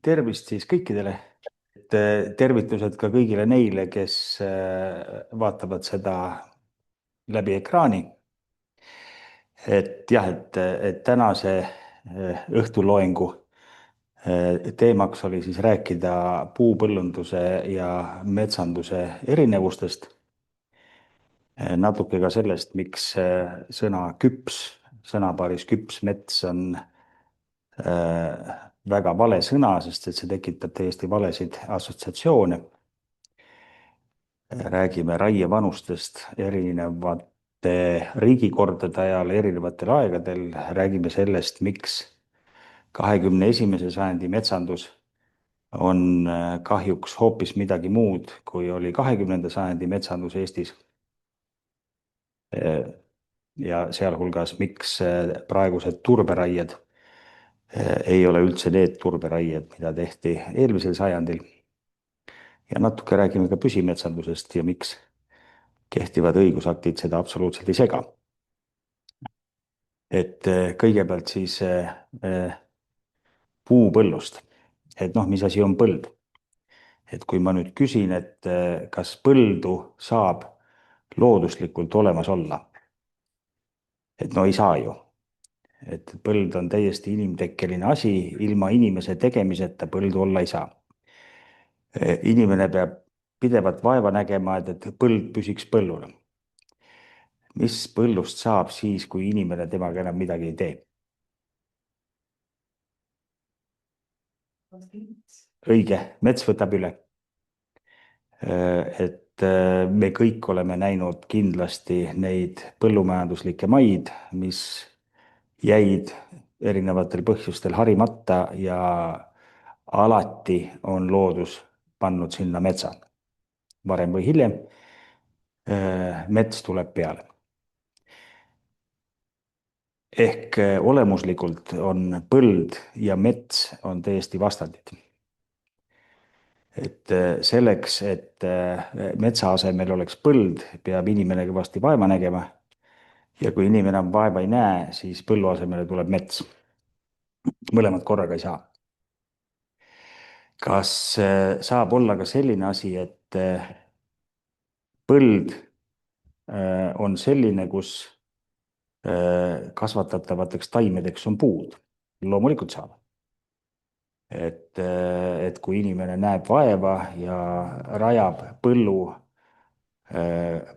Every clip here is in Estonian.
Tervist siis kõikidele. Tervitused ka kõigile neile, kes vaatavad seda läbi ekraani. Et jah, et tänase õhtuloengu teemaks oli siis rääkida puupõllunduse ja metsanduse erinevustest. Natuke ka sellest, miks sõna küps, sõnapaaris küps mets on väga vale sõna, sest et see tekitab täiesti valesid assotsiatsioone. Räägime raievanustest erinevate riigikordade ajal, erinevatel aegadel. Räägime sellest, miks 21. sajandi metsandus on kahjuks hoopis midagi muud, kui oli 20. sajandi metsandus Eestis. Ja sealhulgas, miks praegused turberaied ei ole üldse need turberaied, mida tehti eelmisel sajandil. Ja natuke räägime ka püsimetsandusest ja miks kehtivad õigusaktid seda absoluutselt ei sega. Et kõigepealt siis puupõllust. Et noh, mis asi on põld? Et kui ma nüüd küsin, et kas põldu saab looduslikult olemas olla? Et no ei saa ju. Et põld on täiesti inimtekkeline asi, ilma inimese tegemiseta põldu olla ei saa. Inimene peab pidevalt vaeva nägema, et põld püsiks põlluna. Mis põllust saab siis, kui inimene temaga enam midagi ei tee? Õige, mets võtab üle. Et me kõik oleme näinud kindlasti neid põllumajanduslikke maid, mis jäid erinevatel põhjustel harimata ja alati on loodus pannud sinna metsa. Varem või hiljem mets tuleb peale. Ehk olemuslikult on põld ja mets on täiesti vastandid. Et selleks, et metsa asemel oleks põld, peab inimene kõvasti vaeva nägema. Ja kui inimene enam vaeva ei näe, siis põllu asemele tuleb mets. Mõlemad korraga ei saa. Kas saab olla ka selline asi, et põld on selline, kus kasvatatavateks taimedeks on puud? Loomulikult saab. Et kui inimene näeb vaeva ja rajab põllu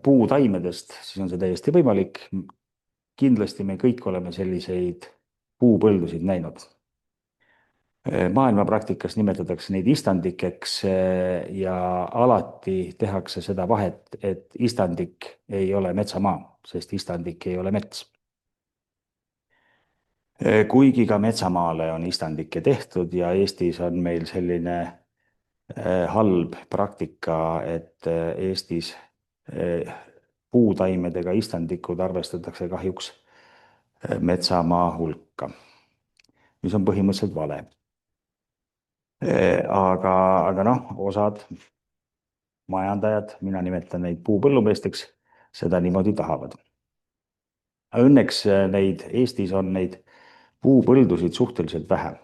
puutaimedest, siis on see täiesti võimalik. Kindlasti me kõik oleme selliseid puupõldusid näinud. Maailmapraktikas nimetatakse neid istandikeks ja alati tehakse seda vahet, et istandik ei ole metsamaa, sest istandik ei ole mets. Kuigi ka metsamaale on istandikke tehtud ja Eestis on meil selline halb praktika, et Eestis puutaimedega istandikud arvestatakse kahjuks metsamaa hulka, mis on põhimõtteliselt vale. Aga noh, osad majandajad, mina nimetan neid puupõllumeesteks, seda niimoodi tahavad. Õnneks Eestis on neid puupõldusid suhteliselt vähe.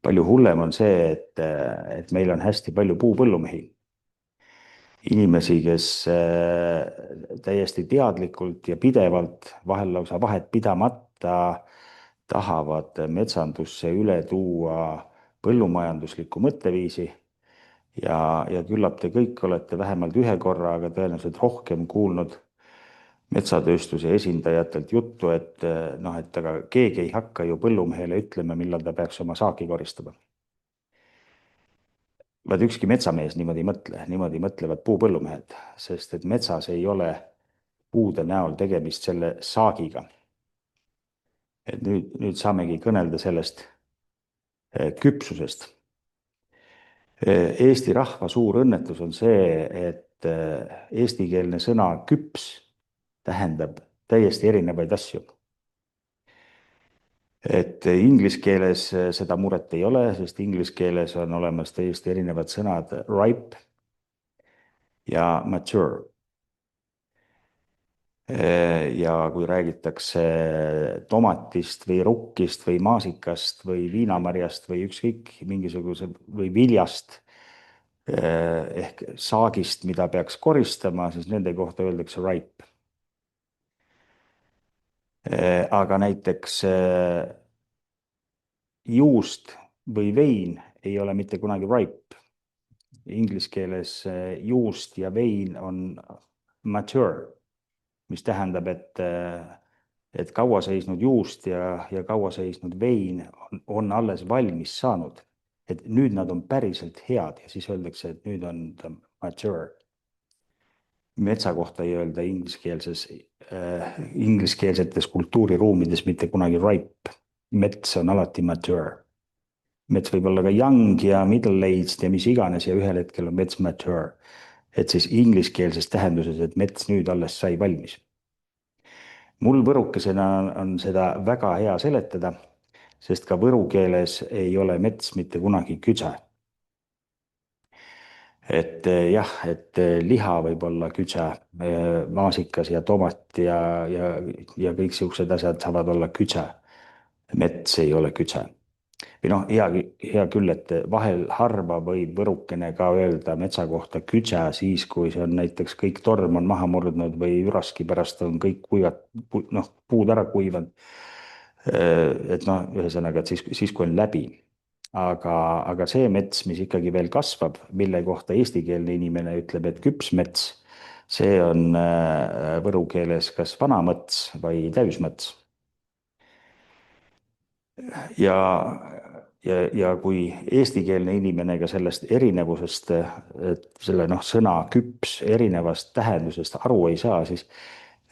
Palju hullem on see, et meil on hästi palju puupõllumehi. Inimesi, kes täiesti teadlikult ja pidevalt, vahel lausa vahet pidamata tahavad metsandusse üle tuua põllumajanduslikku mõtteviisi ja küllap te kõik olete vähemalt ühe korra, aga tõenäoliselt rohkem kuulnud metsatööstuse esindajatelt juttu, et aga keegi ei hakka ju põllumehele ütlema, millal ta peaks oma saaki koristama. Vaid ükski metsamees niimoodi ei mõtle, niimoodi mõtlevad puupõllumehed, sest et metsas ei ole puude näol tegemist selle saagiga. Et nüüd saamegi kõnelda sellest küpsusest. Eesti rahva suur õnnetus on see, et eestikeelne sõna küps tähendab täiesti erinevaid asju. Et inglise keeles seda muret ei ole, sest inglise keeles on olemas täiesti erinevad sõnad ripe ja mature. Ja kui räägitakse tomatist või rukkist või maasikast või viinamarjast või ükskõik mingisuguse või viljast ehk saagist, mida peaks koristama, siis nende kohta öeldakse ripe. Aga näiteks juust või vein ei ole mitte kunagi ripe. Inglise keeles juust ja vein on mature, mis tähendab, et kaua seisnud juust ja kaua seisnud vein on alles valmis saanud. Et nüüd nad on päriselt head ja siis öeldakse, et nüüd on ta mature. Metsa kohta ei öelda ingliskeelsetes kultuuriruumides mitte kunagi ripe. Mets on alati mature. Mets võib olla ka young ja middle-aged ja mis iganes ja ühel hetkel on mets mature. Et siis ingliskeelses tähenduses, et mets nüüd alles sai valmis. Mul võrukesena on seda väga hea seletada, sest ka võru keeles ei ole mets mitte kunagi küdse. Et jah, et liha võib olla küdse, maasikas ja tomat ja kõik siuksed asjad saavad olla küdse. Mets ei ole küdse. Või noh, hea küll, et vahel harva võib võrukene ka öelda metsa kohta küdse siis, kui see on näiteks kõik torm on maha murdnud või üraski pärast on kõik noh, puud ära kuivanud. Et noh, ühesõnaga, et siis kui on läbi. Aga see mets, mis ikkagi veel kasvab, mille kohta eestikeelne inimene ütleb, et küps mets, see on võru keeles kas vanamõts või täismõts. Ja, ja kui eestikeelne inimene ka sellest erinevusest, selle noh, sõna küps erinevast tähendusest aru ei saa, siis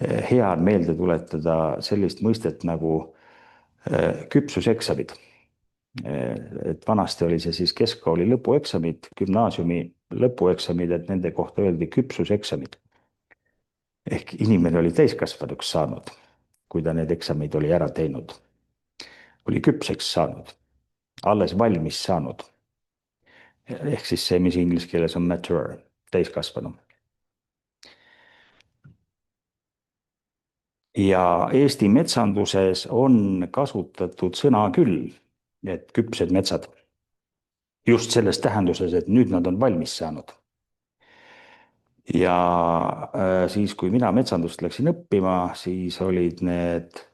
hea on meelde tuletada sellist mõistet nagu küpsuseksamid. Et vanasti oli see siis keskkooli lõpueksamid, gümnaasiumi lõpueksamid, et nende kohta öeldi küpsuseksamid. Ehk inimene oli täiskasvanuks saanud, kui ta need eksamid oli ära teinud. Oli küpseks saanud, alles valmis saanud. Ehk siis see, mis inglise keeles on mature, täiskasvanu. Ja Eesti metsanduses on kasutatud sõna küll, et küpsed metsad. Just selles tähenduses, et nüüd nad on valmis saanud. Ja siis, kui mina metsandust läksin õppima, siis olid need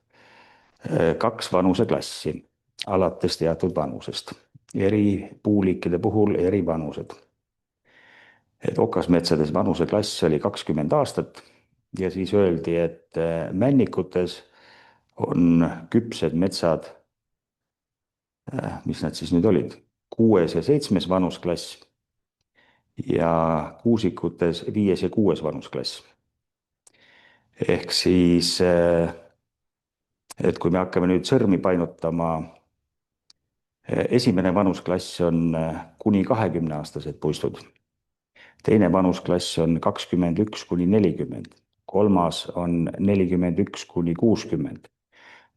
kaks vanuseklassi alates teatud vanusest. Eri puuliikide puhul eri vanused. Et okasmetsades vanuseklass oli 20 aastat ja siis öeldi, et männikutes on küpsed metsad, mis nad siis nüüd olid, 6. ja 7. vanusklass ja kuusikutes 5. ja 6. vanusklass. Ehk siis, et kui me hakkame nüüd sõrmi painutama, esimene vanusklass on kuni 20-aastased puistud. Teine vanusklass on 21 kuni 40, kolmas on 41 kuni 60.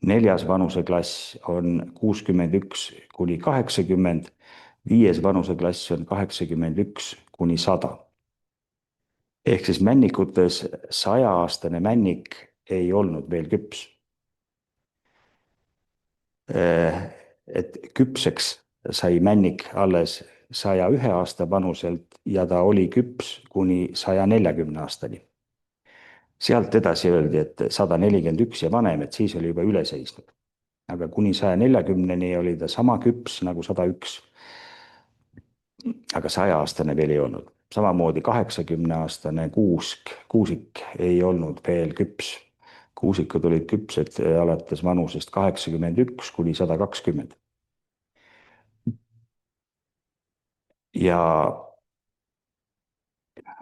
Neljas vanuseklass on 61 kuni 80, viies vanuseklass on 81 kuni 100. Ehk siis männikutes 100-aastane männik ei olnud veel küps. Et küpseks sai männik alles 101 aasta vanuselt ja ta oli küps kuni 140 aastani. Sealt edasi öeldi, et 141 ja vanem, et siis oli juba üle seisnud. Aga kuni 140-ni oli ta sama küps nagu 101. Aga 100-aastane veel ei olnud. Samamoodi 80-aastane kuusik ei olnud veel küps. Kuusikud olid küpsed alates vanusest 81 kuni 120. Ja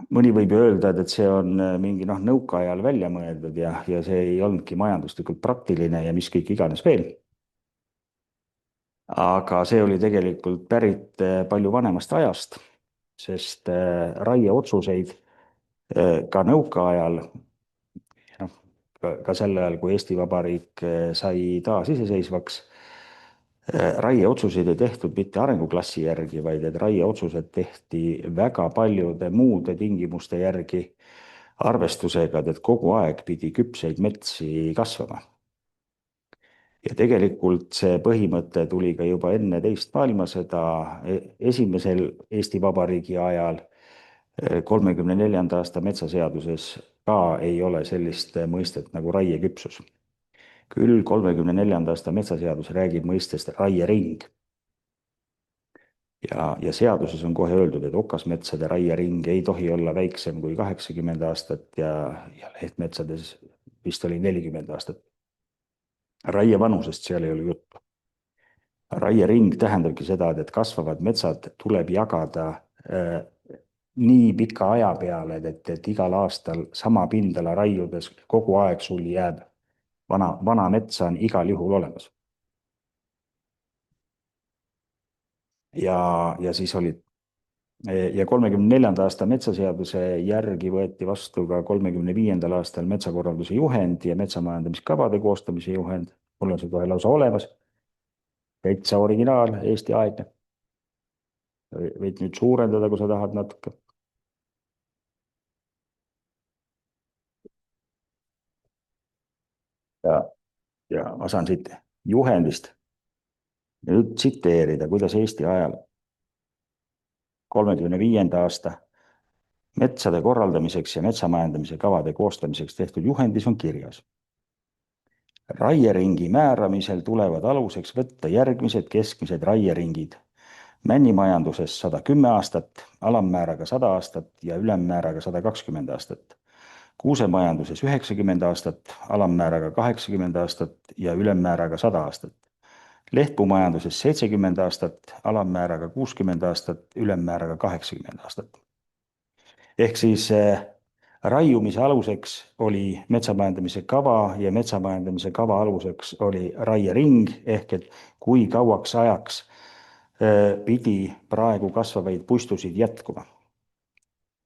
mõni võib ju öelda, et see on mingi nõukaajal välja mõeldud ja see ei olnudki majanduslikult praktiline ja mis kõik iganes veel. Aga see oli tegelikult pärit palju vanemast ajast, sest raieotsuseid ka nõukaajal, noh, ka sel ajal, kui Eesti Vabariik sai taasiseseisvaks, raieotsuseid ei tehtud mitte arenguklassi järgi, vaid et raieotsused tehti väga paljude muude tingimuste järgi. arvestusega, et kogu aeg pidi küpseid metsi kasvama. Ja tegelikult see põhimõte tuli ka juba enne teist maailmasõda, esimesel Eesti Vabariigi ajal, 34. aasta metsaseaduses ka ei ole sellist mõistet nagu raieküpsus. Küll 34. aasta metsaseadus räägib mõistest raiering. Ja seaduses on kohe öeldud, et okasmetsade raiering ei tohi olla väiksem kui 80 aastat ja lehtmetsades vist oli 40 aastat. Raievanusest seal ei ole juttu. Raiering tähendabki seda, et kasvavad metsad tuleb jagada nii pika aja peale, et igal aastal sama pindala raiudes kogu aeg sul jääb vana metsa on igal juhul olemas. Ja siis olid ja 34. aasta metsaseaduse järgi võeti vastu ka 35. aastal metsakorralduse juhend ja metsamajandamiskavade koostamise juhend. Mul on see kohe lausa olemas. Täitsa originaal, Eesti aegne. Võid nüüd suurendada, kui sa tahad natuke. Ja ma saan siit juhendist nüüd tsiteerida, kuidas Eesti ajal 35. aasta metsade korraldamiseks ja metsamajandamise kavade koostamiseks tehtud juhendis on kirjas. Raieringi määramisel tulevad aluseks võtta järgmised keskmised raieringid. Männimajanduses 110 aastat, alammääraga 100 aastat ja ülemmääraga 120 aastat. Kuusemajanduses 90 aastat, alammääraga 80 aastat ja ülemmääraga 100 aastat. Lehtpuumajanduses 70 aastat, alammääraga 60 aastat, ülemmääraga 80 aastat. Ehk siis raiumise aluseks oli metsamajandamise kava ja metsamajandamise kava aluseks oli raiering ehk et kui kauaks ajaks pidi praegu kasvavaid puistusid jätkuma.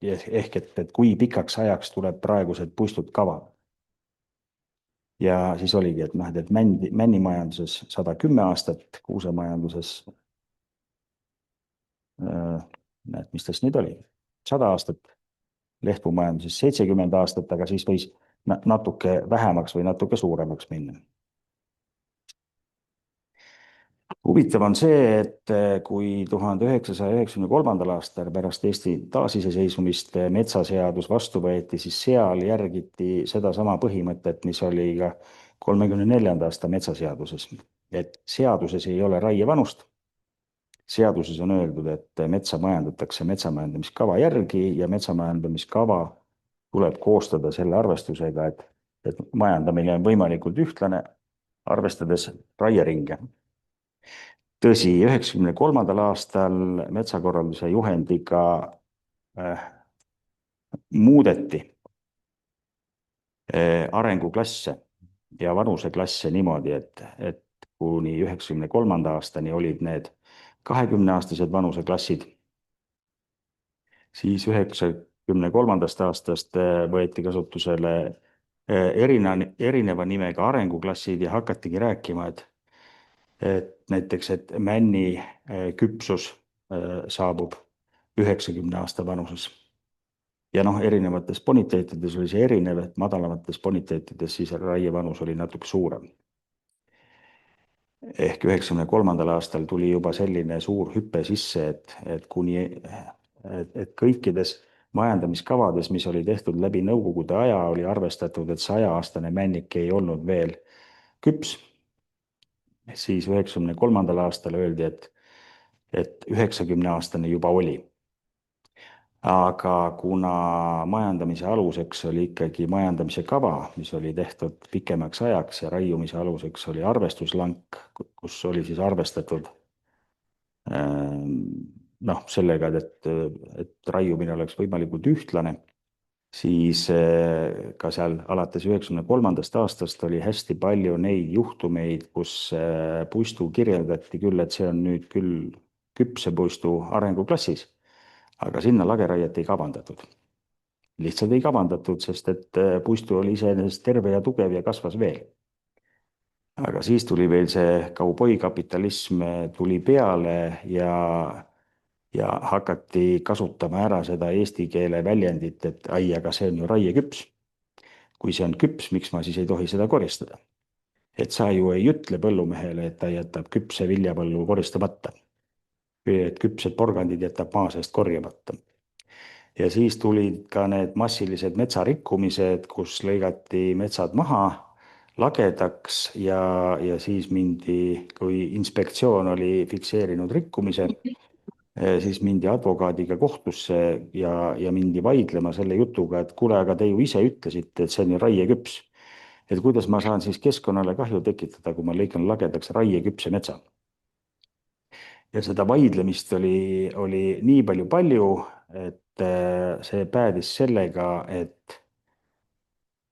Ehk et kui pikaks ajaks tuleb praegused puistud kava. Ja siis oligi, et männimajanduses 110 aastat, kuusemajanduses, mis tast nüüd oli, 100 aastat, lehtpuumajanduses 70 aastat, aga siis võis natuke vähemaks või natuke suuremaks minna. Huvitav on see, et kui 1993. aastal pärast Eesti taasiseseisvumist metsaseadus vastu võeti, siis seal järgiti sedasama põhimõtet, mis oli ka 34. aasta metsaseaduses. Et seaduses ei ole raievanust. Seaduses on öeldud, et metsa majandatakse metsamajandamiskava järgi ja metsamajandamiskava tuleb koostada selle arvestusega, et majandamine on võimalikult ühtlane, arvestades raieringe. Tõsi, 1993. aastal metsakorralduse juhendiga muudeti arenguklasse ja vanuseklasse niimoodi, et kuni 1993. aastani olid need 20-aastased vanuseklassid, siis 1993. aastast võeti kasutusele erineva nimega arenguklassid ja hakatigi rääkima, et näiteks, et männi küpsus saabub 90 aasta vanuses. Ja erinevates boniteetides oli see erinev, et madalamates boniteetides siis raievanus oli natuke suurem. Ehk 1993. aastal tuli juba selline suur hüpe sisse, et kõikides majandamiskavades, mis oli tehtud läbi Nõukogude aja, oli arvestatud, et 100-aastane männik ei olnud veel küps. Siis 1993. aastal öeldi, et 90-aastane juba oli. Aga kuna majandamise aluseks oli ikkagi majandamise kava, mis oli tehtud pikemaks ajaks ja raiumise aluseks oli arvestuslank, kus oli siis arvestatud sellega, et raiumine oleks võimalikult ühtlane, siis ka seal alates 1993. aastast oli hästi palju neid juhtumeid, kus puistu kirjeldati küll, et see on nüüd küll küpsepuistu arenguklassis, aga sinna lageraiet ei kavandatud. Lihtsalt ei kavandatud, sest et puistu oli iseenesest terve ja tugev ja kasvas veel. Aga siis tuli veel see kauboikapitalism tuli peale ja hakati kasutama ära seda eesti keele väljendit, et ai, aga see on ju raieküps. kui see on küps, miks ma siis ei tohi seda koristada? et sa ju ei ütle põllumehele, et ta jätab küpse viljapõllu koristamata või et küpsed porgandid jätab maa seest korjamata. ja siis tulid ka need massilised metsarikkumised, kus lõigati metsad maha lagedaks ja siis mindi, kui inspektsioon oli fikseerinud rikkumise, siis mindi advokaadiga kohtusse ja mindi vaidlema selle jutuga, et kuule, aga te ju ise ütlesite, et see on ju raieküps. et kuidas ma saan siis keskkonnale kahju tekitada, kui ma lõikan lagedaks raieküpse metsa. ja seda vaidlemist oli nii palju, et see päädis sellega, et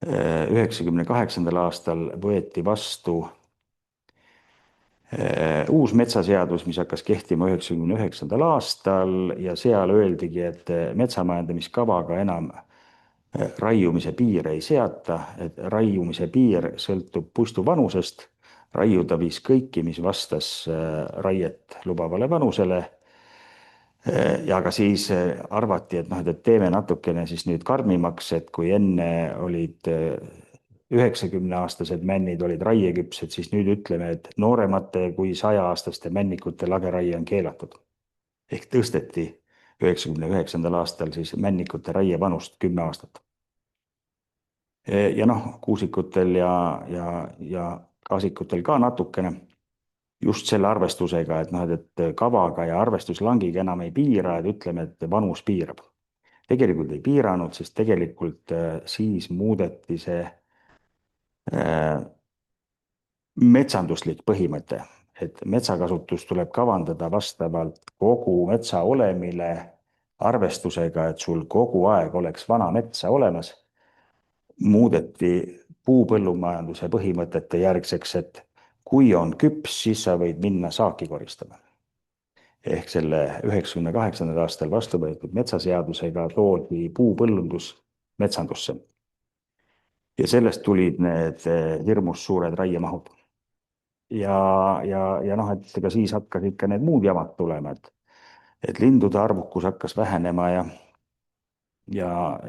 98. aastal võeti vastu uus metsaseadus, mis hakkas kehtima 99. aastal ja seal öeldigi, et metsamajandamiskavaga enam raiumise piire ei seata, et raiumise piir sõltub puistu vanusest, raiuda viis kõiki, mis vastas raiet lubavale vanusele. ja ka siis arvati, et noh, et teeme natukene siis nüüd karmimaks, et kui enne olid 90-aastased männid olid raieküpsed, siis nüüd ütleme, et nooremate kui 100-aastaste männikute lageraie on keelatud. ehk tõsteti 99. aastal siis männikute raievanust 10 aastat. ja noh, kuusikutel ja kaasikutel ka natukene just selle arvestusega, et noh, et kavaga ja arvestuslangiga enam ei piira, et ütleme, et vanus piirab. tegelikult ei piiranud, sest tegelikult siis muudeti see metsanduslik põhimõte, et metsakasutus tuleb kavandada vastavalt kogu metsa olemile arvestusega, et sul kogu aeg oleks vana metsa olemas. muudeti puupõllumajanduse põhimõtete järgseks, et kui on küps, siis sa võid minna saaki koristama. ehk selle 98. aastal vastu võetud metsaseadusega toodi puupõllundus metsandusse. ja sellest tulid need hirmus suured raiemahud. ja noh, et ega siis hakkasid ka need muud jamad tulema, et lindude arvukus hakkas vähenema ja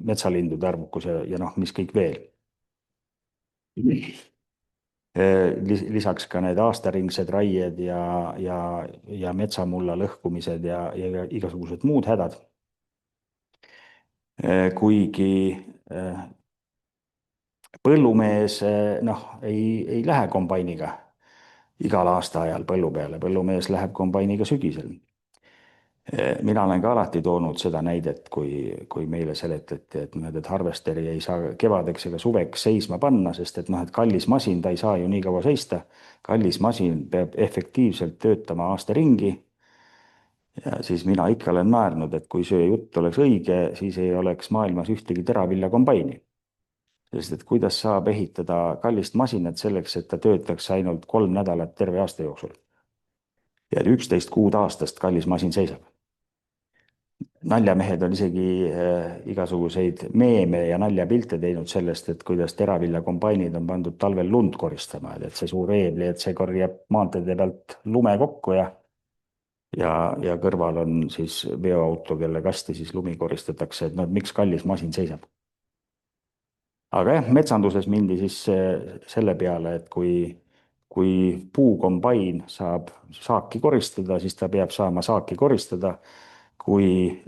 metsalindude arvukus ja noh, mis kõik veel. lisaks ka need aastaringsed raied ja metsamulla lõhkumised ja igasugused muud hädad. kuigi põllumees noh, ei lähe kombainiga igal aastaajal põllu peale, põllumees läheb kombainiga sügisel. mina olen ka alati toonud seda näidet, kui meile seletati, et harvesteri ei saa kevadeks ega suveks seisma panna, sest et noh, et kallis masin, ta ei saa ju nii kaua seista. kallis masin peab efektiivselt töötama aasta ringi. ja siis mina ikka olen naernud, et kui see jutt oleks õige, siis ei oleks maailmas ühtegi teraviljakombaini. sest et kuidas saab ehitada kallist masinat selleks, et ta töötaks ainult 3 nädalat terve aasta jooksul. ja 11 kuud aastast kallis masin seisab. naljamehed on isegi igasuguseid meeme ja naljapilte teinud sellest, et kuidas teraviljakombainid on pandud talvel lund koristama, et see suur eebli, et see korjab maanteede pealt lume kokku ja kõrval on siis veoauto, kelle kasti siis lumi koristatakse, et no miks kallis masin seisab. aga jah, metsanduses mindi siis selle peale, et kui puukombain saab saaki koristada, siis ta peab saama saaki koristada, kui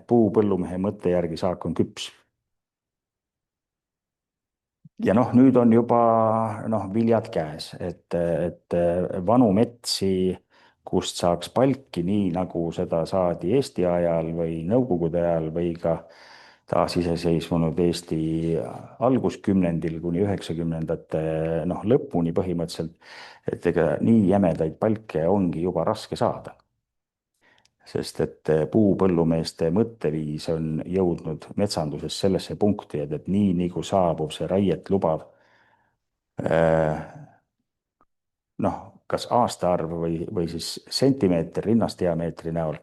puupõllumehe mõtte järgi saak on küps. ja noh, nüüd on juba viljad käes, et vanu metsi, kust saaks palki, nii nagu seda saadi Eesti ajal või Nõukogude ajal või ka taasiseseisvunud Eesti alguskümnendil kuni 90-ndate lõpuni põhimõtteliselt, et ega nii jämedaid palke ongi juba raske saada. sest et puupõllumeeste mõtteviis on jõudnud metsanduses sellesse punkti, et nii nagu saabub see raiet lubav kas aastaarv või siis sentimeeter rinnasdiameetri näol,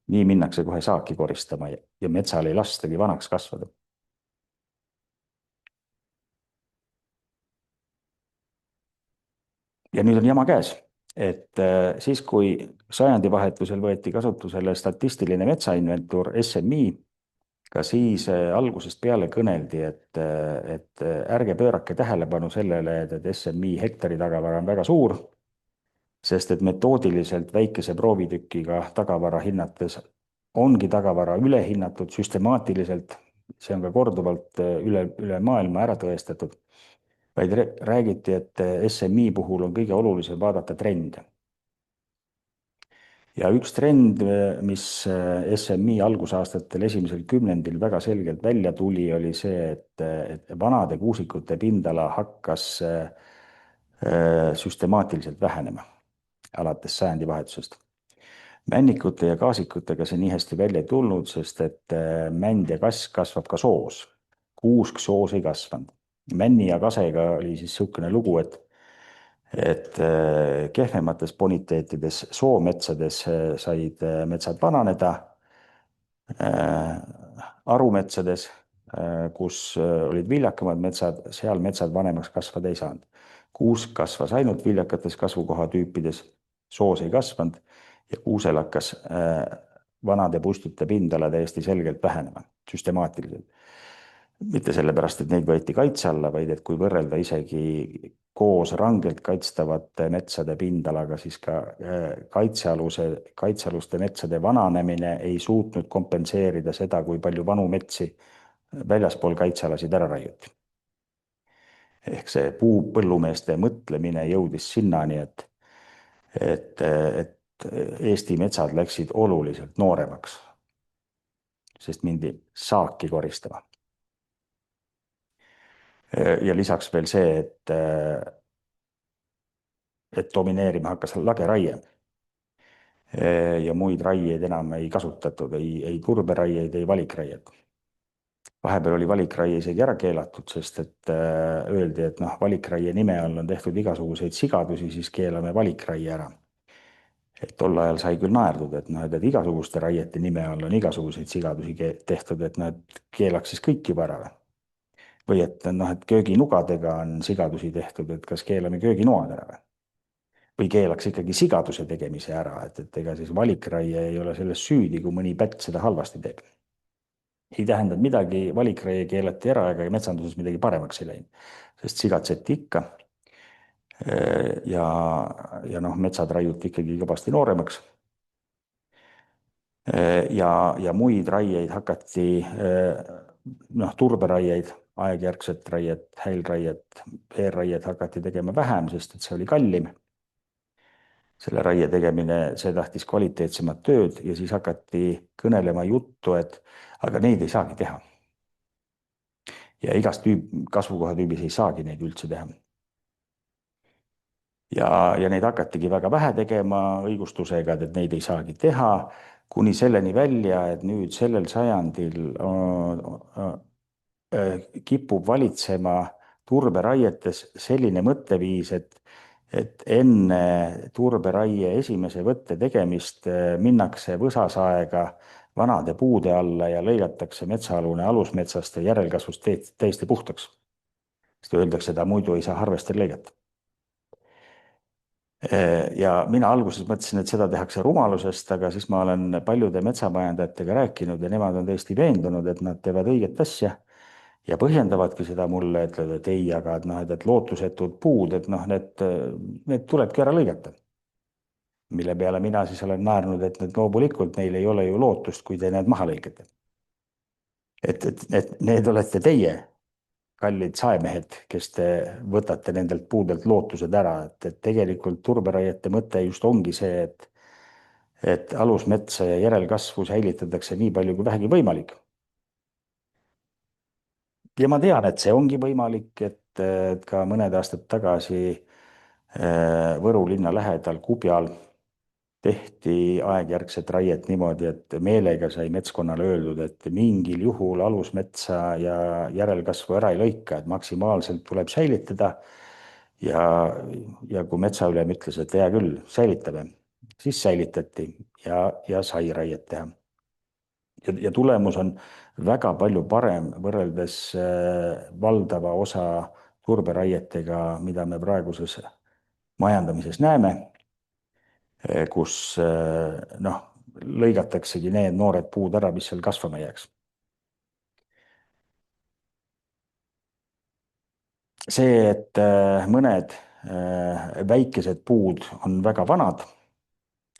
nii minnakse kohe saaki koristama ja metsal ei lastagi vanaks kasvada. ja nüüd on jama käes, et siis, kui sajandivahetusel võeti kasutusele statistiline metsainventuur SMI, ka siis algusest peale kõneldi, et ärge pöörake tähelepanu sellele, et SMI hektari tagavara on väga suur, sest et metoodiliselt väikese proovitükiga tagavara hinnates ongi tagavara ülehinnatud süstemaatiliselt, see on ka korduvalt üle maailma ära tõestatud, vaid räägiti, et SMI puhul on kõige olulisem vaadata trende. Ja üks trend, mis SMI algusaastatel esimesel kümnendil väga selgelt välja tuli, oli see, et vanade kuusikute pindala hakkas süstemaatiliselt vähenema alates sajandivahetusest. Männikute ja kaasikutega see nii hästi välja ei tulnud, sest et mänd ja kass kasvab ka soos. Kuusk soos ei kasvanud. Männi ja kasega oli siis niisugune lugu, et kehvemates boniteetides soometsades said metsad vananeda, arumetsades, kus olid viljakamad metsad, seal metsad vanemaks kasvada ei saanud. Kuusk kasvas ainult viljakates kasvukohatüüpides, soos ei kasvanud ja kuusel hakkas vanade puistute pindala täiesti selgelt vähenema, süstemaatiliselt. Mitte sellepärast, et neid võeti kaitse alla, vaid et kui võrrelda isegi koos rangelt kaitstavate metsade pindalaga, siis ka kaitsealuste metsade vananemine ei suutnud kompenseerida seda, kui palju vanu metsi väljaspool kaitsealasid ära raiuti. Ehk see puupõllumeeste mõtlemine jõudis sinnani, et Eesti metsad läksid oluliselt nooremaks, sest mindi saaki koristama. Ja lisaks veel see, et domineerima hakkas lageraie. Ja muid raieid enam ei kasutatud, ei turberaieid, ei valikraieid. Vahepeal oli valikraie isegi ära keelatud, sest et öeldi, et valikraie nime all on tehtud igasuguseid sigadusi, siis keelame valikraie ära. Et tol ajal sai küll naerdud, et igasuguste raiete nime all on igasuguseid sigadusi tehtud, et keelaks siis kõik juba ära. Või et kööginugadega on sigadusi tehtud, et kas keelame kööginoad ära või keelaks ikkagi sigaduse tegemise ära, et ega siis valikraie ei ole selles süüdi, kui mõni pätt seda halvasti teeb. Ei tähendanud midagi, valikraie keelati ära, ega metsanduses midagi paremaks ei läinud, sest sigatseti ikka. Ja metsad raiuti ikkagi kõvasti nooremaks. Ja muid raieid hakati, turberaieid, aegjärgset raiet, häilraiet, veerraiet hakati tegema vähem, sest et see oli kallim. Selle raie tegemine, see tahtis kvaliteetsemat tööd ja siis hakati kõnelema juttu, et aga neid ei saagi teha. Ja igas kasvukohatüübis ei saagi neid üldse teha. Ja neid hakatigi väga vähe tegema õigustusega, et neid ei saagi teha, kuni selleni välja, et nüüd sellel sajandil kipub valitsema turberaietes selline mõtteviis, et enne turberaie esimese võtte tegemist minnakse võsasaega vanade puude alla ja lõigatakse metsaalune alusmetsast ja järelkasvust täiesti puhtaks. Sest öeldakse, et muidu ei saa harvester lõigata. Ja mina alguses mõtlesin, et seda tehakse rumalusest, aga siis ma olen paljude metsamajandajatega rääkinud ja nemad on täiesti veendunud, et nad teevad õiget asja ja põhjendavadki seda mulle, ütlevad, et ei, aga et lootusetud puud, et need tulebki ära lõigata. Mille peale mina siis olen naernud, et loomulikult neil ei ole ju lootust, kui te need maha lõikate. Et need olete teie, kallid saemehed, kes te võtate nendelt puudelt lootused ära, et tegelikult turberaiete mõte just ongi see, et alusmetsa ja järelkasvu säilitatakse nii palju kui vähegi võimalik. Ja ma tean, et see ongi võimalik, et ka mõned aastad tagasi Võru linna lähedal Kubjal tehti aegjärgset raiet niimoodi, et meelega sai metskonnale öeldud, et mingil juhul alusmetsa ja järelkasvu ära ei lõika, et maksimaalselt tuleb säilitada. Ja kui metsaülem ütles, et hea küll, säilitame, siis säilitati ja sai raiet teha. Ja tulemus on väga palju parem võrreldes valdava osa turberaietega, mida me praeguses majandamises näeme. kus noh, lõigataksegi need noored puud ära, mis seal kasvama jääks. See, et mõned väikesed puud on väga vanad,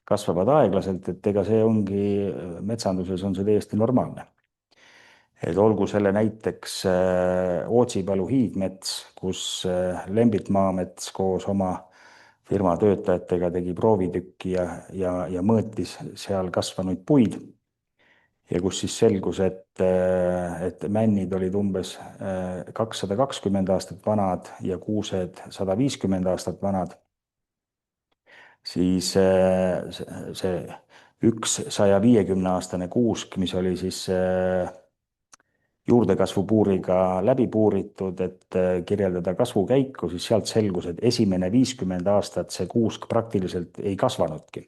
kasvavad aeglaselt, et ega see ongi, metsanduses on see täiesti normaalne. Et olgu selle näiteks Ootsipalu hiidmets, kus Lembit Maamets koos oma firma töötajatega tegi proovitükki ja mõõtis seal kasvanuid puid. Ja kus siis selgus, et männid olid umbes 220 aastat vanad ja kuused 150 aastat vanad, siis see üks 150-aastane kuusk, mis oli siis juurdekasvupuuriga läbi puuritud, et kirjeldada kasvukäiku, siis sealt selgus, et esimene 50 aastat see kuusk praktiliselt ei kasvanudki.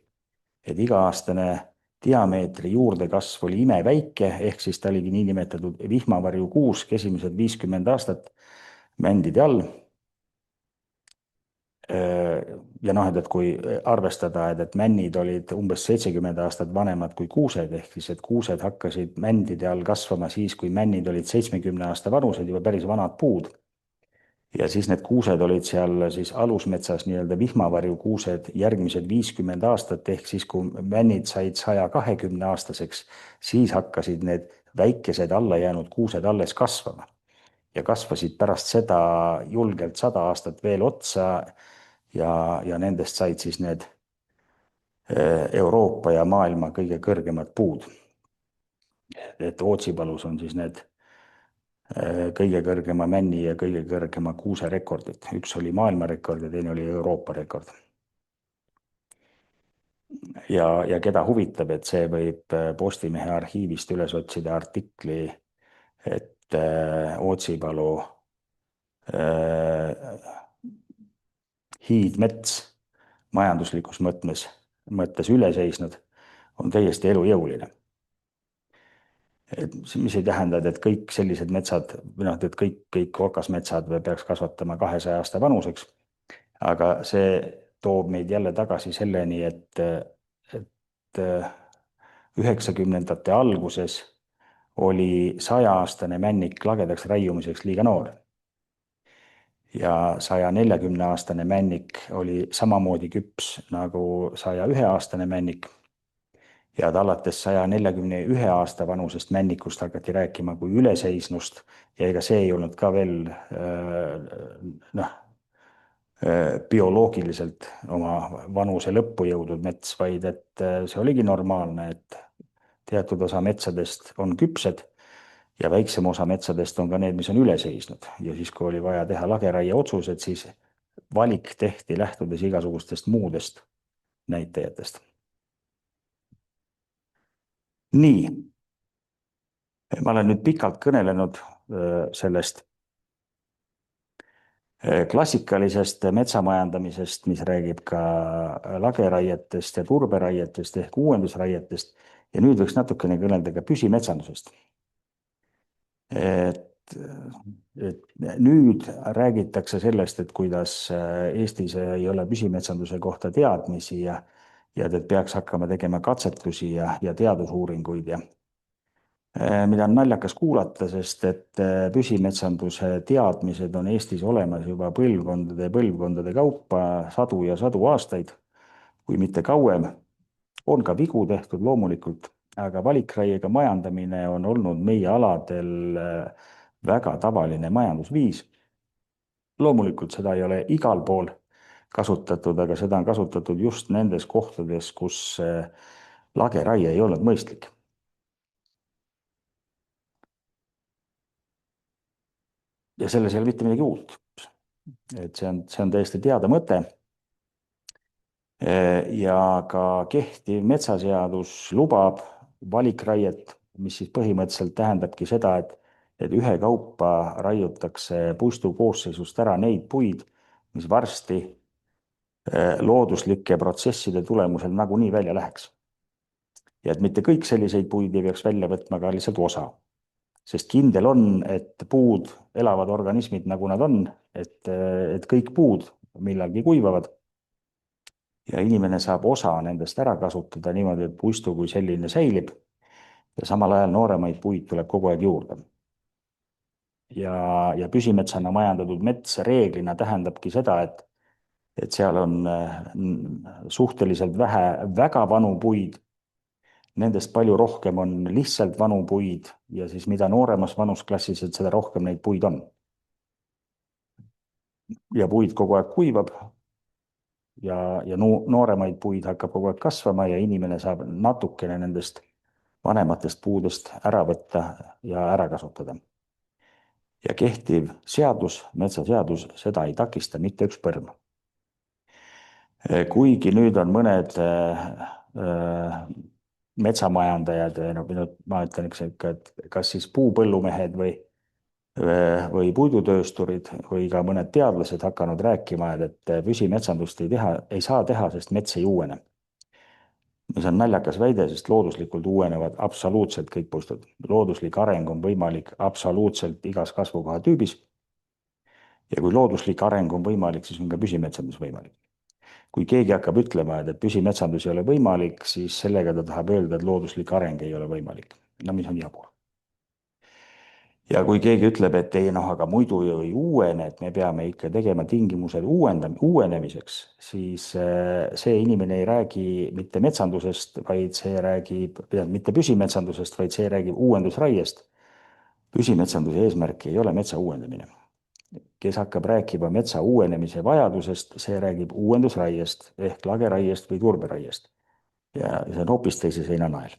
Et iga-aastane diameetri juurdekasv oli imeväike, ehk siis ta oligi niinimetatud vihmavarju kuusk esimesed 50 aastat mändide all. Ja noh, et kui arvestada, et männid olid umbes 70 aastat vanemad kui kuused, ehk siis, et kuused hakkasid mändide all kasvama siis, kui männid olid 70 aasta vanused, juba päris vanad puud. Ja siis need kuused olid seal siis alusmetsas nii-öelda vihmavarju kuused järgmised 50 aastat, ehk siis kui männid said 120 aastaseks, siis hakkasid need väikesed allajäänud kuused alles kasvama. Ja kasvasid pärast seda julgelt 100 aastat veel otsa ja nendest said siis need Euroopa ja maailma kõige kõrgemad puud. Et Ootsipalus on siis need kõige kõrgema männi ja kõige kõrgema kuuse rekordid. Üks oli maailmarekord ja teine oli Euroopa rekord. Ja keda huvitab, et see võib Postimehe arhiivist üles otsida artikli, et Ootsipalu hiidmets majanduslikus mõttes üle seisnud on täiesti elujõuline. Mis ei tähenda, et kõik sellised metsad, või noh, et kõik okasmetsad peaks kasvatama 200 aasta vanuseks, aga see toob meid jälle tagasi selleni, et 90-ndate alguses oli 100-aastane männik lagedaks raiumiseks liiga noor. Ja 140-aastane männik oli samamoodi küps nagu 101-aastane männik. Ja alates 141 aasta vanusest männikust hakati rääkima kui üleseisnust ja ega see ei olnud ka veel bioloogiliselt oma vanuse lõppu jõudnud mets, vaid et see oligi normaalne, et teatud osa metsadest on küpsed ja väiksem osa metsadest on ka need, mis on üle seisnud. Ja siis, kui oli vaja teha lageraie otsused, siis valik tehti lähtudes igasugustest muudest näitajatest. Nii, ma olen nüüd pikalt kõnelenud sellest klassikalisest metsamajandamisest, mis räägib ka lageraietest ja turberaietest ehk uuendusraietest ja nüüd võiks natukene kõnelda ka püsimetsandusest. Et nüüd räägitakse sellest, et kuidas Eestis ei ole püsimetsanduse kohta teadmisi ja et peaks hakkama tegema katsetusi ja teadusuuringuid ja mida on naljakas kuulata, sest et püsimetsanduse teadmised on Eestis olemas juba põlvkondade kaupa sadu ja sadu aastaid, kui mitte kauem. On ka vigu tehtud loomulikult, aga valikraiega majandamine on olnud meie aladel väga tavaline majandusviis. Loomulikult seda ei ole igal pool kasutatud, aga seda on kasutatud just nendes kohtades, kus lageraie ei olnud mõistlik. Ja selles ei ole mitte midagi uut. Et see on täiesti teada mõte. Ja ka kehtiv metsaseadus lubab valikraiet, mis siis põhimõtteliselt tähendabki seda, et ühekaupa raiutakse puistu koosseisust ära neid puid, mis varsti looduslike protsesside tulemusel nagunii välja läheks. Ja et mitte kõik selliseid puid ei peaks välja võtma, ka lihtsalt osa. Sest kindel on, et puud elavad organismid, nagu nad on, et kõik puud millalgi kuivavad. ja inimene saab osa nendest ära kasutada niimoodi, et puistu kui selline säilib ja samal ajal nooremaid puid tuleb kogu aeg juurde. ja püsimetsana majandatud mets reeglina tähendabki seda, et seal on suhteliselt vähe väga vanu puid, nendest palju rohkem on lihtsalt vanu puid ja siis mida nooremas vanusklassis, et seda rohkem neid puid on. Ja puid kogu aeg kuivab ja nooremaid puid hakkab kogu aeg kasvama ja inimene saab natukene nendest vanematest puudest ära võtta ja ära kasutada. Ja kehtiv seadus, metsaseadus, seda ei takista mitte üks põrm. Kuigi nüüd on mõned metsamajandajad, ma ütlen ikka, et kas siis puupõllumehed või puidutöösturid või ka mõned teadlased hakanud rääkima, et püsimetsandust ei saa teha, sest mets ei uuene. See on naljakas väide, sest looduslikult uuenevad absoluutselt kõik puistud. Looduslik areng on võimalik absoluutselt igas kasvukoha tüübis. Ja kui looduslik areng on võimalik, siis on ka püsimetsandus võimalik. Kui keegi hakkab ütlema, et püsimetsandus ei ole võimalik, siis sellega ta tahab öelda, et looduslik areng ei ole võimalik. No mis on jabur. Ja kui keegi ütleb, et ei, aga muidu ju ei uuene, et me peame ikka tegema tingimused uuenemiseks, siis see inimene ei räägi mitte metsandusest, vaid see räägib, mitte püsimetsandusest, vaid see räägib uuendusraiest. Püsimetsanduse eesmärk ei ole metsa uuendamine. Kes hakkab rääkima metsa uuenemise vajadusest, see räägib uuendusraiest ehk lageraiest või turberaiest. Ja see on hoopis teise seina nael.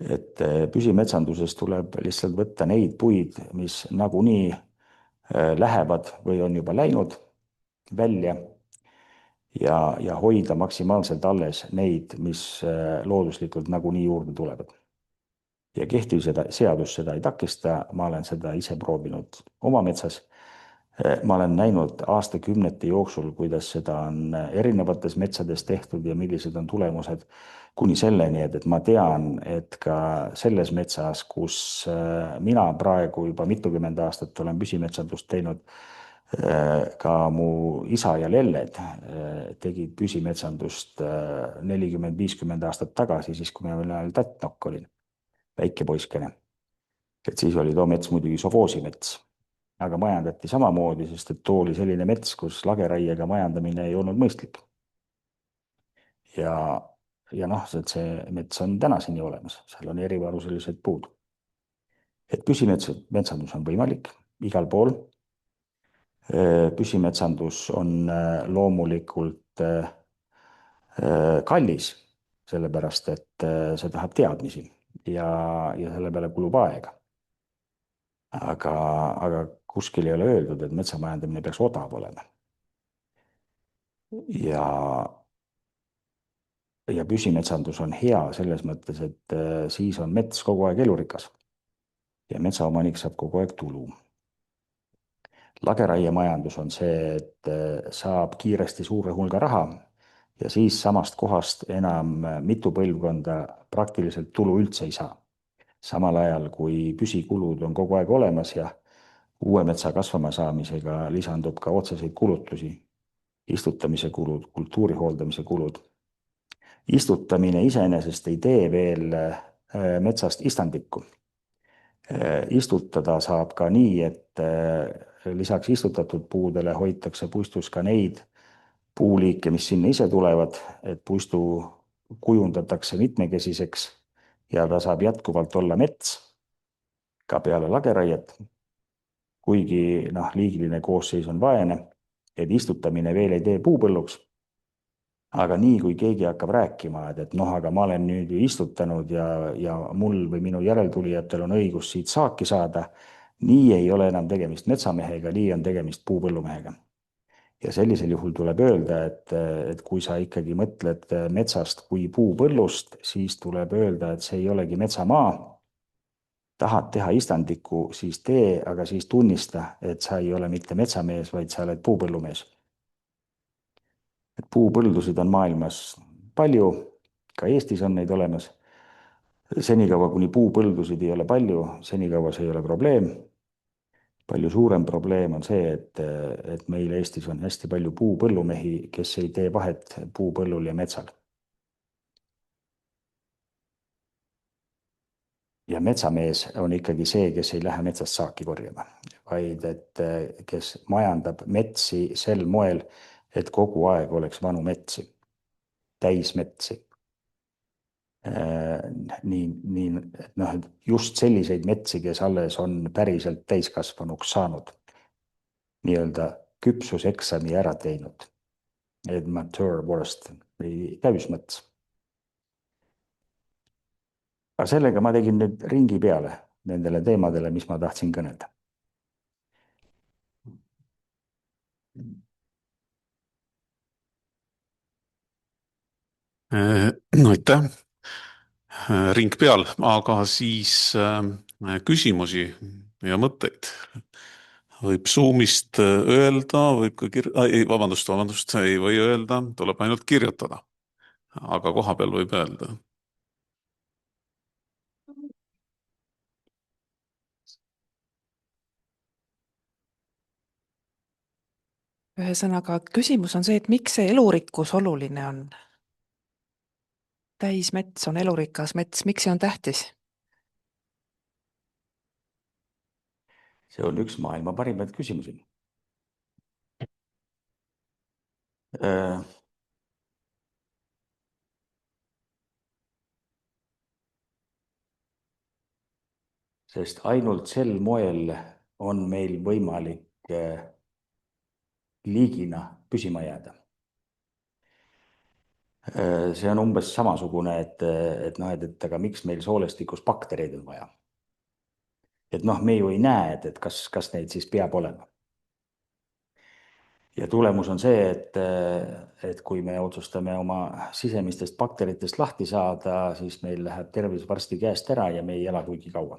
Et püsimetsanduses tuleb lihtsalt võtta neid puid, mis nagunii lähevad või on juba läinud välja ja hoida maksimaalselt alles neid, mis looduslikult nagunii juurde tulevad. Ja kehtiv seadus seda ei takista, ma olen seda ise proovinud oma metsas. Ma olen näinud aastakümnete jooksul, kuidas seda on erinevates metsades tehtud ja millised on tulemused kuni selleni, et ma tean, et ka selles metsas, kus mina praegu juba mitukümmend aastat olen püsimetsandust teinud, ka mu isa ja lelled tegid püsimetsandust 40-50 aastat tagasi, siis kui ma veel tattnokk olin, väike poiskene. Et siis oli too mets muidugi sovoosiimets. Aga majandati samamoodi, sest et too oli selline mets, kus lageraiega majandamine ei olnud mõistlik. Ja see mets on tänaseni olemas, seal on erivanuselised puud. Et püsimetsandus on võimalik igal pool. Püsimetsandus on loomulikult kallis, sellepärast et see tahab teadmisi ja selle peale kulub aega. Aga kuskil ei ole öeldud, et metsamajandamine peaks odav olema. Ja püsimetsandus on hea selles mõttes, et siis on mets kogu aeg elurikas ja metsaomanik saab kogu aeg tulu. Lageraiemajandus on see, et saab kiiresti suure hulga raha ja siis samast kohast enam mitu põlvkonda praktiliselt tulu üldse ei saa. Samal ajal, kui püsikulud on kogu aeg olemas ja uue metsa kasvama saamisega lisandub ka otseseid kulutusi, istutamise kulud, kultuuri hooldamise kulud. Istutamine iseenesest ei tee veel metsast istandikku. Istutada saab ka nii, et lisaks istutatud puudele hoitakse puistus ka neid puuliike, mis sinna ise tulevad, et puistu kujundatakse mitmekesiseks ja ta saab jätkuvalt olla mets ka peale lageraiet. Kuigi liigiline koosseis on vaene, et istutamine veel ei tee puupõlluks. Aga nii, kui keegi hakkab rääkima, et aga ma olen nüüd ju istutanud ja mul või minu järeltulijatel on õigus siit saaki saada, nii ei ole enam tegemist metsamehega, nii on tegemist puupõllumehega. Ja sellisel juhul tuleb öelda, et kui sa ikkagi mõtled metsast kui puupõllust, siis tuleb öelda, et see ei olegi metsamaa. Tahad teha istandikku, siis tee, aga siis tunnista, et sa ei ole mitte metsamees, vaid sa oled puupõllumees. Et puupõldusid on maailmas palju, ka Eestis on neid olemas. Senikaua, kuni puupõldusid ei ole palju, senikaua see ei ole probleem. palju suurem probleem on see, et meil Eestis on hästi palju puupõllumehi, kes ei tee vahet puupõllul ja metsal. Ja metsamees on ikkagi see, kes ei lähe metsast saaki korjama, vaid et kes majandab metsi sel moel, et kogu aeg oleks vanu metsi, täismetsi. Nii, et noh, et just selliseid metsi, kes alles on päriselt täiskasvanuks saanud, nii-öelda küpsuseksami ära teinud, et mature forest või täismets. aga sellega ma tegin nüüd ringi peale nendele teemadele, mis ma tahtsin kõnelda. Aitäh, ring peal, aga siis küsimusi ja mõtteid võib Zoom'ist öelda, võib ka ei, vabandust, ei või öelda, tuleb ainult kirjutada. Aga kohapeal võib öelda. Ühesõnaga, küsimus on see, et miks see elurikkus oluline on? Täismets on elurikas mets, miks see on tähtis? See on üks maailma parimaid küsimusi. Sest ainult sel moel on meil võimalik liigina püsima jääda. See on umbes samasugune, et noh, et aga miks meil soolestikus baktereid on vaja. Et noh, me ju ei näe, et kas neid siis peab olema. Ja tulemus on see, et kui me otsustame oma sisemistest bakteritest lahti saada, siis meil läheb tervis varsti käest ära ja me ei ela kuigi kaua.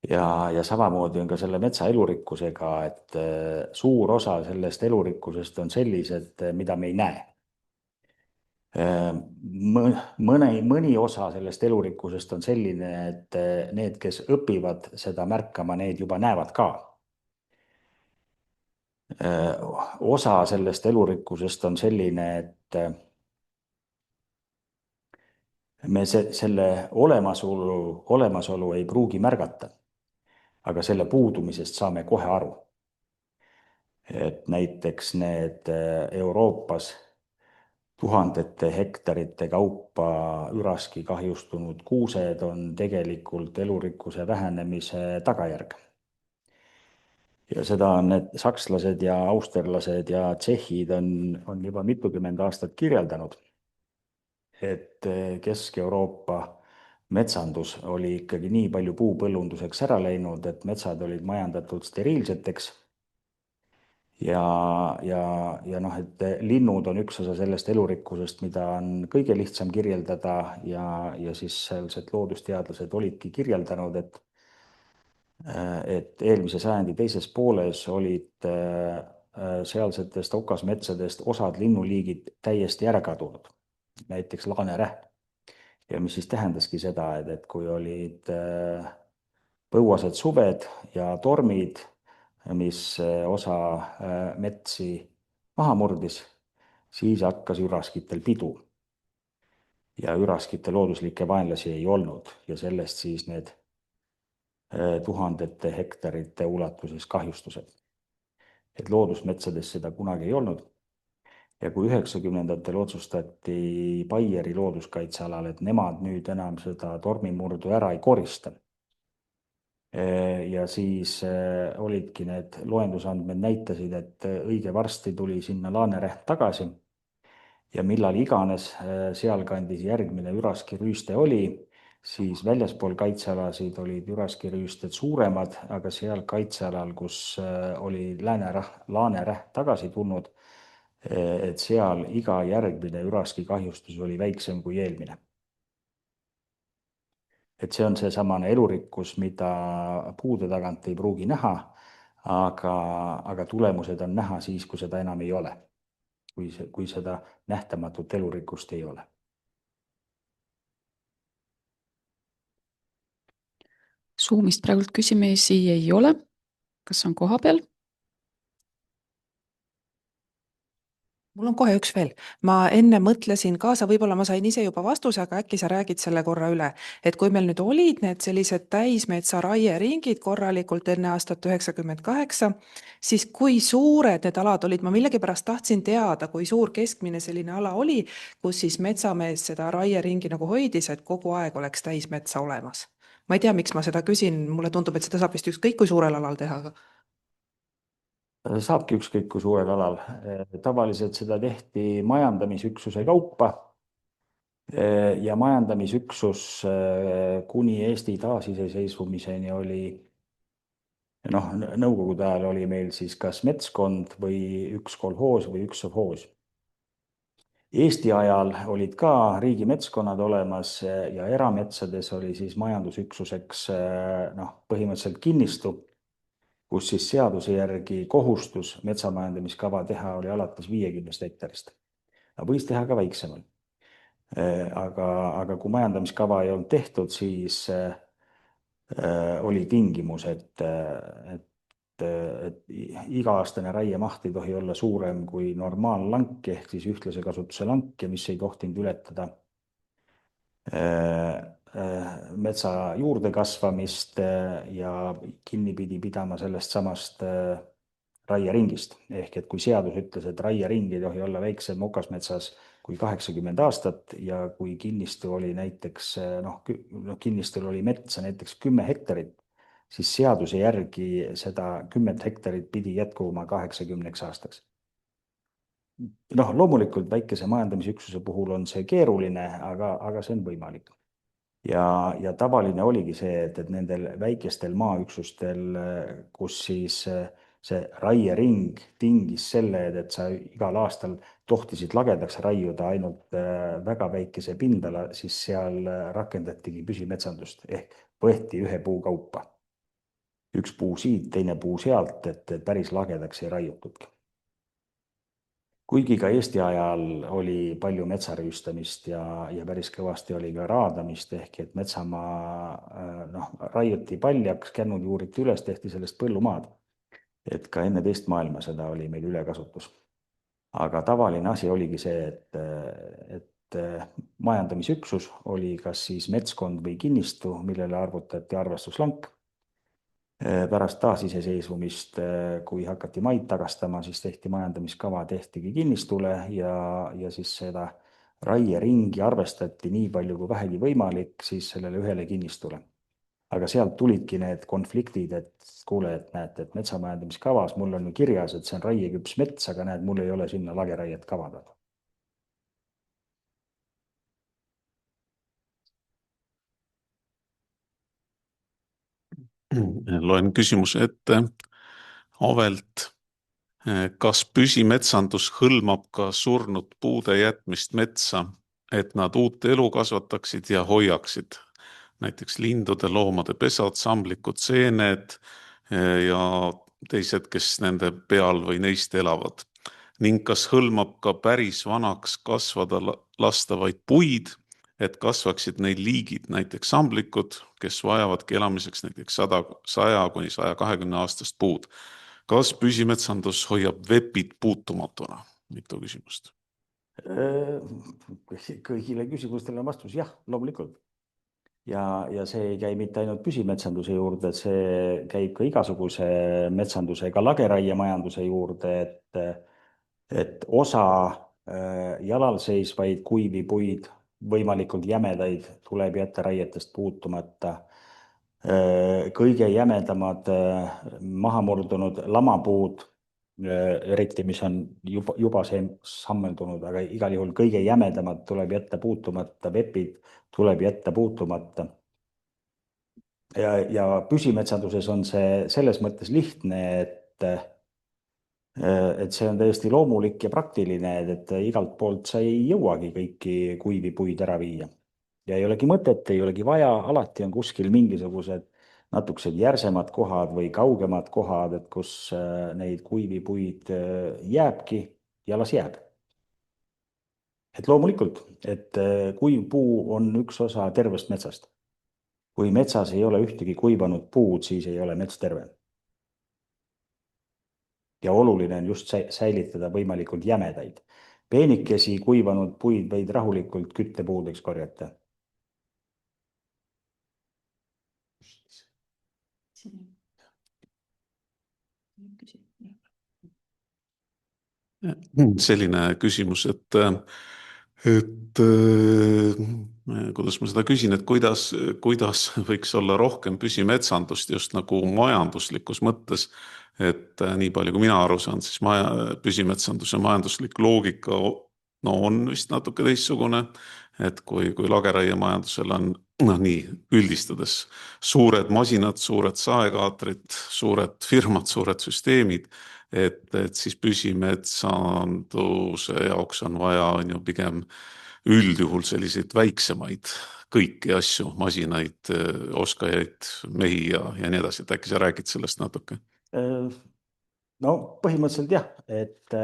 Ja samamoodi on ka selle metsa elurikkusega, et suur osa sellest elurikkusest on sellised, mida me ei näe. Mõni osa sellest elurikkusest on selline, et need, kes õpivad seda märkama, need juba näevad ka. Osa sellest elurikkusest on selline, et me selle olemasolu ei pruugi märgata, aga selle puudumisest saame kohe aru. Et näiteks need Euroopas tuhandete hektarite kaupa üraski kahjustunud kuused on tegelikult elurikkuse vähenemise tagajärg. Ja seda on need sakslased ja austerlased ja tšehhid on juba mitukümmend aastat kirjeldanud, et Kesk-Euroopa metsandus oli ikkagi nii palju puupõllunduseks ära läinud, et metsad olid majandatud steriilseteks. Ja noh, et linnud on üks osa sellest elurikkusest, mida on kõige lihtsam kirjeldada ja siis sealsed loodusteadlased olidki kirjeldanud, et eelmise sajandi teises pooles olid sealsetest okasmetsadest osad linnuliigid täiesti ära kadunud, näiteks laanerähm. Ja mis siis tähendaski seda, et kui olid põuased suved ja tormid, mis osa metsi maha murdis, siis hakkas üraskitel pidu. Ja üraskite looduslikke vaenlasi ei olnud ja sellest siis need tuhandete hektarite ulatuses kahjustused. Et loodusmetsades seda kunagi ei olnud. Ja kui 90ndatel otsustati Baieri looduskaitsealal, et nemad nüüd enam seda tormimurdu ära ei korista. Ja siis olidki need loendusandmed näitasid, et õige varsti tuli sinna laanerähm tagasi. Ja millal iganes sealkandis järgmine üraskirüüste oli, siis väljaspool kaitsealasid olid üraskirüüsted suuremad, aga seal kaitsealal, kus oli laanerähm tagasi tulnud, et seal iga järgmine üraski kahjustus oli väiksem kui eelmine. Et see on seesamane elurikkus, mida puude tagant ei pruugi näha, aga tulemused on näha siis, kui seda enam ei ole. Kui seda nähtamatut elurikkust ei ole. Zoomist praegult küsimisi ei ole. Kas on koha peal? Mul on kohe üks veel. Ma enne mõtlesin kaasa, võib-olla ma sain ise juba vastuse, aga äkki sa räägid selle korra üle. Et kui meil nüüd olid need sellised täismetsa raieringid korralikult enne aastat 98, siis kui suured need alad olid? Ma millegipärast tahtsin teada, kui suur keskmine selline ala oli, kus siis metsamees seda raieringi nagu hoidis, et kogu aeg oleks täismetsa olemas. Ma ei tea, miks ma seda küsin. Mulle tundub, et seda saab vist ükskõik kui suurel alal teha. Saabki ükskõik kui suurel alal. Tavaliselt seda tehti majandamisüksuse kaupa ja majandamisüksus kuni Eesti taasiseseisvumiseni oli, nõukogude ajal oli meil siis kas metskond või üks kolhoos või üks sovhoos. Eesti ajal olid ka riigimetskonnad olemas ja erametsades oli siis majandusüksuseks põhimõtteliselt kinnistu, kus siis seaduse järgi kohustus metsamajandamiskava teha oli alates 50 hektarist. Võis teha ka väiksemal. Aga kui majandamiskava ei olnud tehtud, siis oli tingimus, et iga-aastane raiemaht ei tohi olla suurem kui normaallank ehk siis ühtlase kasutuse lank ja mis ei tohtinud ületada metsa juurde kasvamist ja kinni pidi pidama sellest samast raieringist. Ehk et kui seadus ütles, et raiering ei tohi olla väiksem okasmetsas kui 80 aastat ja kui kinnistu oli näiteks, kinnistul oli metsa näiteks 10 hektarit, siis seaduse järgi seda 10 hektarit pidi jätkuma 80 aastaks. Loomulikult väikese majandamisüksuse puhul on see keeruline, aga see on võimalik. Ja tavaline oligi see, et nendel väikestel maaüksustel, kus siis see raiering tingis selle, et sa igal aastal tohtisid lagedaks raiuda ainult väga väikese pindala, siis seal rakendatigi püsimetsandust ehk võeti ühe puu kaupa. Üks puu siit, teine puu sealt, et päris lagedaks ei raiutudki. Kuigi ka Eesti ajal oli palju metsarüüstamist ja päris kõvasti oli ka raadamist, ehk et metsamaa raiuti paljaks, kännud juuriti üles, tehti sellest põllumaad. Et ka enne teist maailma seda oli meil ülekasutus. Aga tavaline asi oligi see, et majandamisüksus oli kas siis metskond või kinnistu, millele arvutati arvestuslank. Pärast taasiseseisvumist, kui hakati maid tagastama, siis tehti majandamiskava, tehtigi kinnistule ja siis seda raieringi arvestati nii palju kui vähegi võimalik siis sellele ühele kinnistule. Aga sealt tulidki need konfliktid, et kuule, et näete, et metsamajandamiskavas mul on ju kirjas, et see on raieküps mets, aga näed, mul ei ole sinna lageraiet kavandada. Loen küsimuse ette Avelt. Kas püsimetsandus hõlmab ka surnud puude jätmist metsa, et nad uut elu kasvataksid ja hoiaksid? Näiteks lindude, loomade pesad, samblikud, seened ja teised, kes nende peal või neist elavad. Ning kas hõlmab ka päris vanaks kasvada lastavaid puid, et kasvaksid neid liigid, näiteks samblikud, kes vajavadki elamiseks näiteks 100 kuni 120 aastast puud. Kas püsimetsandus hoiab vepid puutumatuna? Mitu küsimust. Kõigile küsimustele on vastus jah, loomulikult. Ja see ei käi mitte ainult püsimetsanduse juurde, see käib ka igasuguse metsanduse, ka lageraiemajanduse juurde, et osa jalalseisvaid kuivi puid, võimalikult jämedaid, tuleb jätta raietest puutumata. Kõige jämedamad mahamurdunud lamapuud, eriti mis on juba sammeldunud, aga igal juhul kõige jämedamad tuleb jätta puutumata, vepid tuleb jätta puutumata. Ja püsimetsanduses on see selles mõttes lihtne, et see on täiesti loomulik ja praktiline, et igalt poolt sa ei jõuagi kõiki kuivi puid ära viia. Ja ei olegi mõtet, ei olegi vaja, alati on kuskil mingisugused natukesed järsemad kohad või kaugemad kohad, et kus neid kuivi puid jääbki ja las jääb. Et loomulikult, et kuiv puu on üks osa tervest metsast. Kui metsas ei ole ühtegi kuivanud puud, siis ei ole mets terve. Ja oluline on just säilitada võimalikult jämedaid. Peenikesi kuivanud puid võid rahulikult küttepuudeks korjata. Selline küsimus, kuidas ma seda küsin, et kuidas võiks olla rohkem püsimetsandust just nagu majanduslikus mõttes, et nii palju kui mina aru saan, siis püsimetsanduse majanduslik loogika on vist natuke teistsugune, et kui lageraiemajandusel on nii üldistades suured masinad, suured saekaatrid, suured firmad, suured süsteemid, et siis püsimetsanduse jaoks on vaja pigem üldjuhul selliseid väiksemaid kõiki asju, masinaid, oskajaid, mehi ja nii edasi, et äkki sa räägid sellest natuke? No põhimõtteliselt jah, et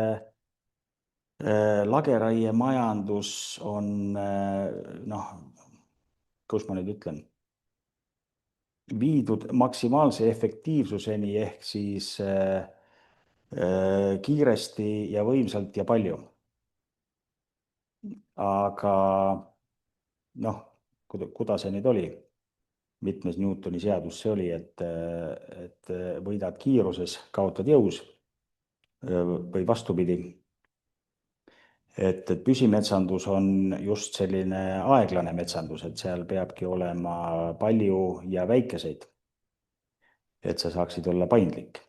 lageraiemajandus on, kus ma nüüd ütlen, viidud maksimaalse efektiivsuseni ehk siis kiiresti ja võimsalt ja palju. Aga kuidas see nüüd oli? Mitmes Newtoni seadus see oli, et võidad kiiruses, kaotad jõus või vastupidi. Et püsimetsandus on just selline aeglane metsandus, et seal peabki olema palju ja väikeseid, et sa saaksid olla paindlik.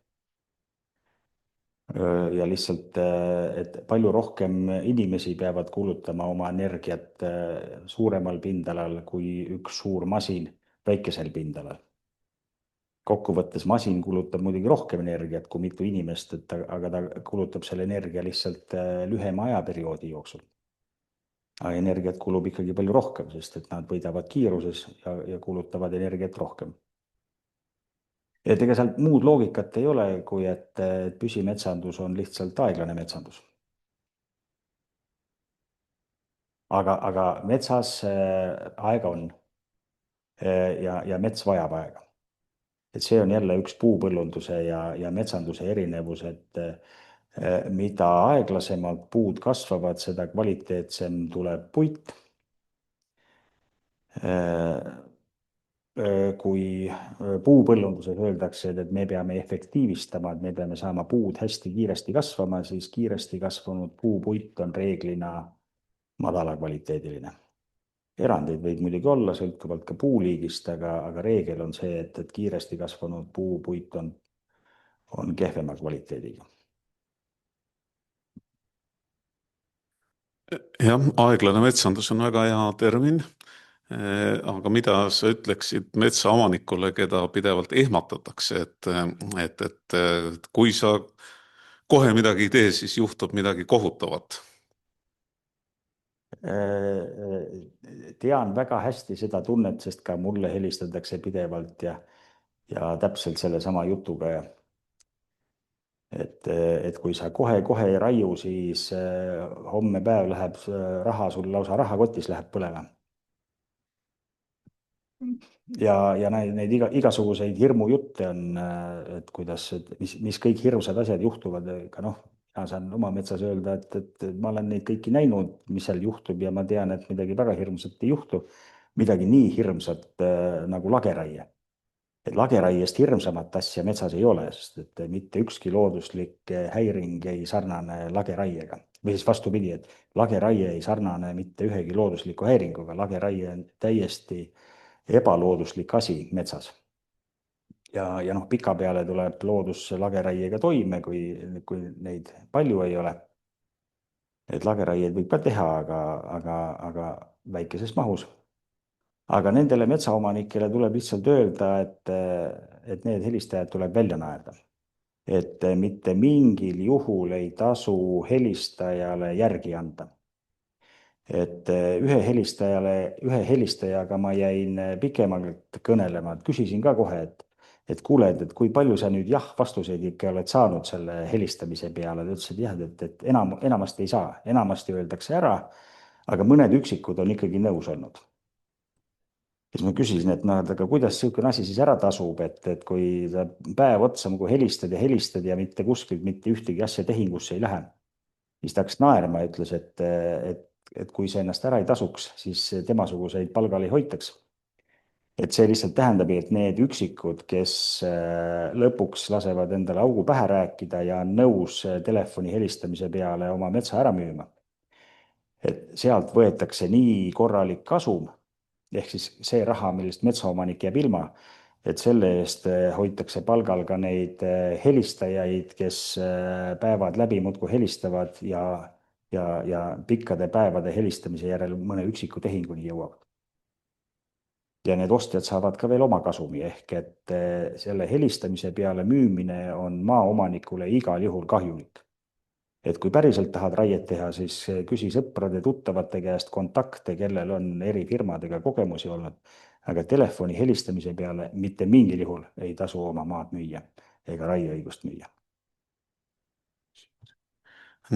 Ja lihtsalt, et palju rohkem inimesi peavad kulutama oma energiat suuremal pindalal kui üks suur masin väikesel pindalal. Kokkuvõttes masin kulutab muidugi rohkem energiat kui mitu inimest, aga ta kulutab selle energia lihtsalt lühema ajaperioodi jooksul. Aga energiat kulub ikkagi palju rohkem, sest et nad võidavad kiiruses ja kulutavad energiat rohkem. Et ega sealt muud loogikat ei ole, kui et püsimetsandus on lihtsalt aeglane metsandus. Aga metsas aega on ja mets vajab aega. Et see on jälle üks puupõllunduse ja metsanduse erinevus, et mida aeglasemalt puud kasvavad, seda kvaliteetsem tuleb puit. Kui puupõllunduses öeldakse, et me peame efektiivistama, et me peame saama puud hästi kiiresti kasvama, siis kiiresti kasvanud puupuit on reeglina madala kvaliteediline. Erandeid võib muidugi olla, sõltuvalt ka puuliigist, aga reegel on see, et kiiresti kasvanud puupuit on kehvema kvaliteediga. Jah, aeglane metsandus on väga hea termin. Aga mida sa ütleksid metsaomanikule, keda pidevalt ehmatatakse, et kui sa kohe midagi ei tee, siis juhtub midagi kohutavat? Tean väga hästi seda tunnet, sest ka mulle helistatakse pidevalt ja täpselt selle sama jutuga. Et kui sa kohe ei raiu, siis homme päev läheb sul lausa rahakotis läheb põlema. Ja neid igasuguseid hirmujutte on, et mis kõik hirmsad asjad juhtuvad, aga mina saan oma metsas öelda, et ma olen neid kõiki näinud, mis seal juhtub ja ma tean, et midagi väga hirmsat ei juhtu, midagi nii hirmsat nagu lageraie. Et lageraiest hirmsamat asja metsas ei ole, sest et mitte ükski looduslik häiring ei sarnane lageraiega. Või siis vastupidi, et lageraie ei sarnane mitte ühegi loodusliku häiringuga, lageraie on täiesti ebalooduslik asi metsas. Ja pikapeale tuleb loodus lageraiega toime, kui neid palju ei ole. Et lageraied võib ka teha, aga väikeses mahus. Aga nendele metsaomanikele tuleb lihtsalt öelda, et need helistajad tuleb välja naerda. Et mitte mingil juhul ei tasu helistajale järgi anda. Et ühe helistajaga ma jäin pikemalt kõnelema, et küsisin ka kohe, et kuule, et kui palju sa nüüd vastuseid ikka oled saanud selle helistamise peale. Ta ütles, et jah, et enamasti ei saa, enamasti öeldakse ära, aga mõned üksikud on ikkagi nõus olnud. siis ma küsisin, et noh, et aga kuidas niisugune asi siis ära tasub, et kui sa päev otsa nagu helistad ja mitte kuskilt mitte ühtegi asja tehingusse ei lähe. Siis ta hakkas naerma ja ütles, et kui see ennast ära ei tasuks, siis temasuguseid palgal ei hoitaks. Et see lihtsalt tähendab, et need üksikud, kes lõpuks lasevad endale augu pähe rääkida ja on nõus telefoni helistamise peale oma metsa ära müüma, et sealt võetakse nii korralik kasum, ehk siis see raha, millest metsaomanik jääb ilma, et selle eest hoitakse palgal ka neid helistajaid, kes päevad läbi muudkui helistavad ja pikkade päevade helistamise järel mõne üksiku tehinguni jõuavad. Ja need ostjad saavad ka veel oma kasumi, ehk et selle helistamise peale müümine on maaomanikule igal juhul kahjulik. Et kui päriselt tahad raiet teha, siis küsi sõprade, tuttavate käest kontakte, kellel on eri firmadega kogemusi olnud, aga telefoni helistamise peale mitte mingil juhul ei tasu oma maad müüa ega raieõigust müüa.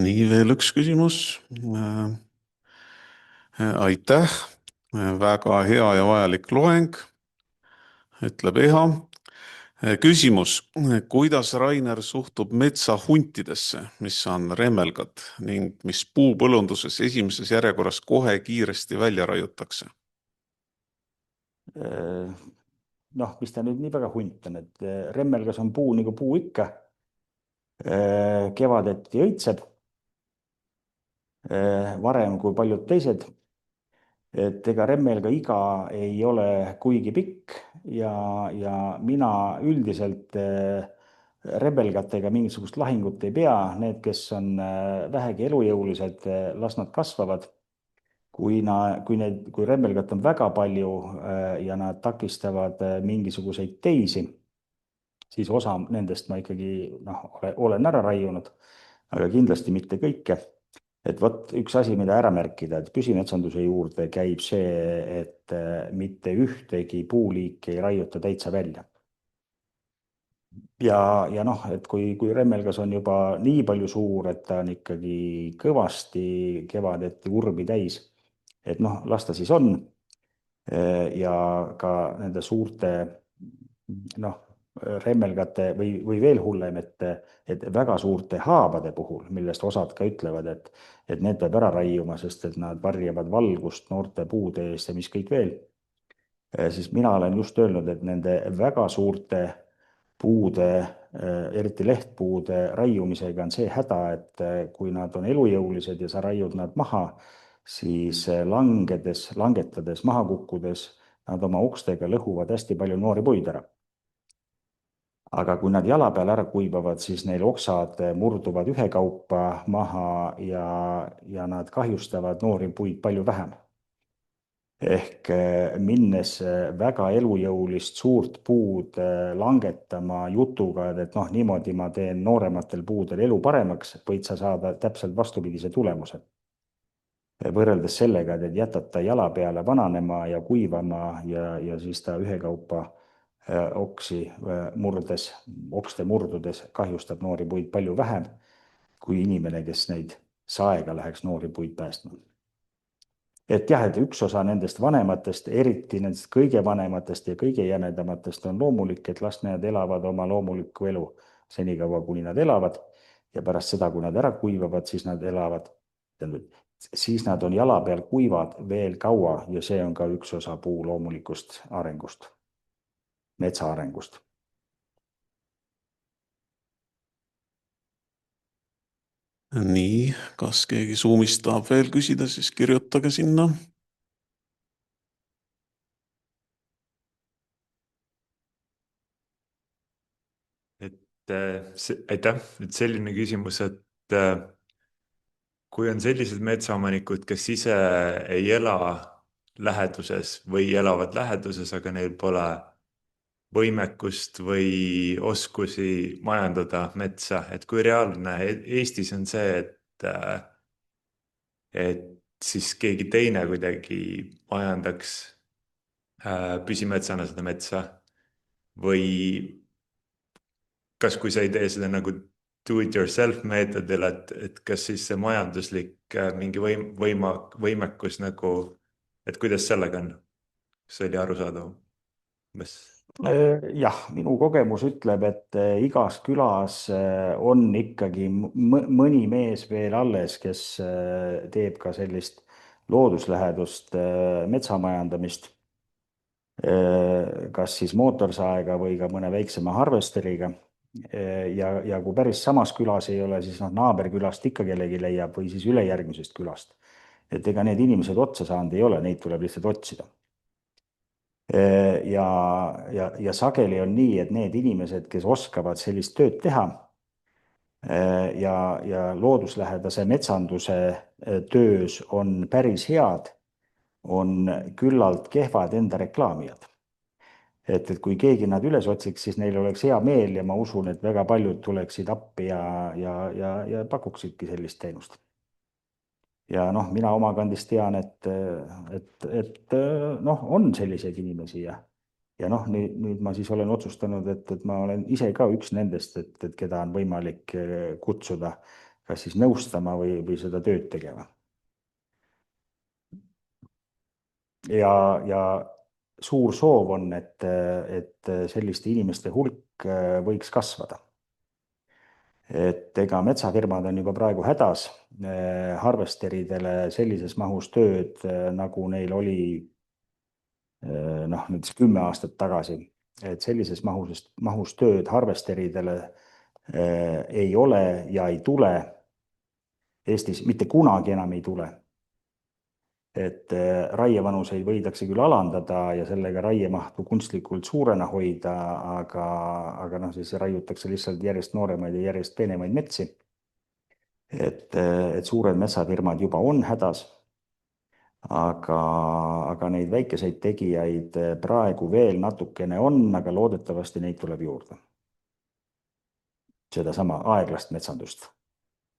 Nii, veel üks küsimus. Aitäh, väga hea ja vajalik loeng, ütleb Eha. Küsimus, kuidas Rainer suhtub metsahuntidesse, mis on remmelgad ning mis puupõllunduses esimeses järjekorras kohe kiiresti välja raiutakse? Noh, mis ta nüüd nii väga hunt on, et remmelgas on puu nagu puu ikka. Kevadeti õitseb varem kui paljud teised. Et ega remmelga iga ei ole kuigi pikk ja mina üldiselt rebelgatega mingisugust lahingut ei pea. Need, kes on vähegi elujõulised, las nad kasvavad. Kui rebelgat on väga palju ja nad takistavad mingisuguseid teisi, siis osa nendest ma ikkagi olen ära raiunud, aga kindlasti mitte kõike. Et vot üks asi, mida ära märkida, et püsimetsanduse juurde käib see, et mitte ühtegi puuliiki ei raiuta täitsa välja. Ja noh, et kui remmelgas on juba nii palju suur, et ta on ikkagi kõvasti kevadeti urbi täis, et noh, las ta siis on. Ja ka nende suurte remmelgate või veel hullem, et väga suurte haabade puhul, millest osad ka ütlevad, et need peab ära raiuma, sest et nad varjavad valgust noorte puude eest ja mis kõik veel. Siis mina olen just öelnud, et nende väga suurte puude, eriti lehtpuude raiumisega on see häda, et kui nad on elujõulised ja sa raiud nad maha, siis langetades, maha kukkudes, nad oma okstega lõhuvad hästi palju noori puid ära. Aga kui nad jala peal ära kuivavad, siis neil oksad murduvad ühekaupa maha ja nad kahjustavad noori puid palju vähem. Ehk minnes väga elujõulist suurt puud langetama jutuga, et noh, niimoodi ma teen noorematel puudel elu paremaks, võid sa saada täpselt vastupidise tulemuse. Võrreldes sellega, et jätad ta jala peale vananema ja kuivama ja siis ta ühekaupa okste murdudes kahjustab noori puid palju vähem kui inimene, kes neid saega läheks noori puid päästma. Et jah, et üks osa nendest vanematest, eriti nendest kõige vanematest ja kõige jämedamatest on loomulik, et las need elavad oma loomulikku elu senikaua, kuni nad elavad ja pärast seda, kui nad ära kuivavad, siis nad on jala peal kuivad veel kaua ja see on ka üks osa puu loomulikust arengust, metsa arengust. Nii, kas keegi Zoomist tahab veel küsida, siis kirjutage sinna. Aitäh, et selline küsimus, et kui on sellised metsaomanikud, kes ise ei ela läheduses või elavad läheduses, aga neil pole võimekust või oskusi majandada metsa, et kui reaalne Eestis on see, et siis keegi teine kuidagi majandaks püsimetsana seda metsa või kas kui sa ei tee seda nagu do-it-yourself meetodil, et kas siis see majanduslik mingi võimekus nagu, et kuidas sellega on? see oli arusaadav? Jah, minu kogemus ütleb, et igas külas on ikkagi mõni mees veel alles, kes teeb ka sellist looduslähedust metsamajandamist, kas siis mootorsaega või ka mõne väiksema harvesteriga. Ja kui päris samas külas ei ole, siis naaberkülast ikka kellegi leiab või siis ülejärgmisest külast. Et ega need inimesed otsa saanud ei ole, neid tuleb lihtsalt otsida. Ja sageli on nii, et need inimesed, kes oskavad sellist tööd teha ja looduslähedase metsanduse töös on päris head, on küllalt kehvad enda reklaamijad. Et kui keegi nad üles otsiks, siis neil oleks hea meel ja ma usun, et väga paljud tuleksid appi ja pakuksidki sellist teenust. Ja mina oma kandist tean, et on selliseid inimesi ja nüüd ma siis olen otsustanud, et ma olen ise ka üks nendest, et keda on võimalik kutsuda kas siis nõustama või seda tööd tegema. Ja suur soov on, et selliste inimeste hulk võiks kasvada. Et ega metsafirmad on juba praegu hädas harvesteridele sellises mahus tööd, nagu neil oli näiteks 10 aastat tagasi. Et sellises mahus tööd harvesteridele ei ole ja ei tule. Eestis mitte kunagi enam ei tule. Et raievanuseid võidakse küll alandada ja sellega raiemahtu kunstlikult suurena hoida, aga siis raiutakse lihtsalt järjest nooremaid ja järjest peenemaid metsi. Et suured metsafirmad juba on hädas, aga neid väikeseid tegijaid praegu veel natukene on, aga loodetavasti neid tuleb juurde. Sedasama aeglast metsandust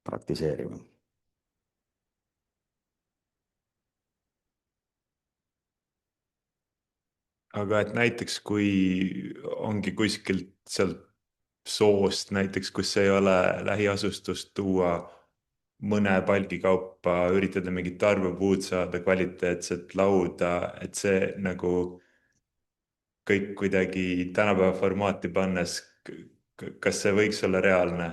praktiseerima. Aga et näiteks kui ongi kuskilt sealt soost näiteks, kus ei ole lähiasustust, tuua mõne palgi kaupa, üritada mingit tarbepuud saada, kvaliteetset lauda, et see nagu kõik kuidagi tänapäeva formaati pannes, kas see võiks olla reaalne?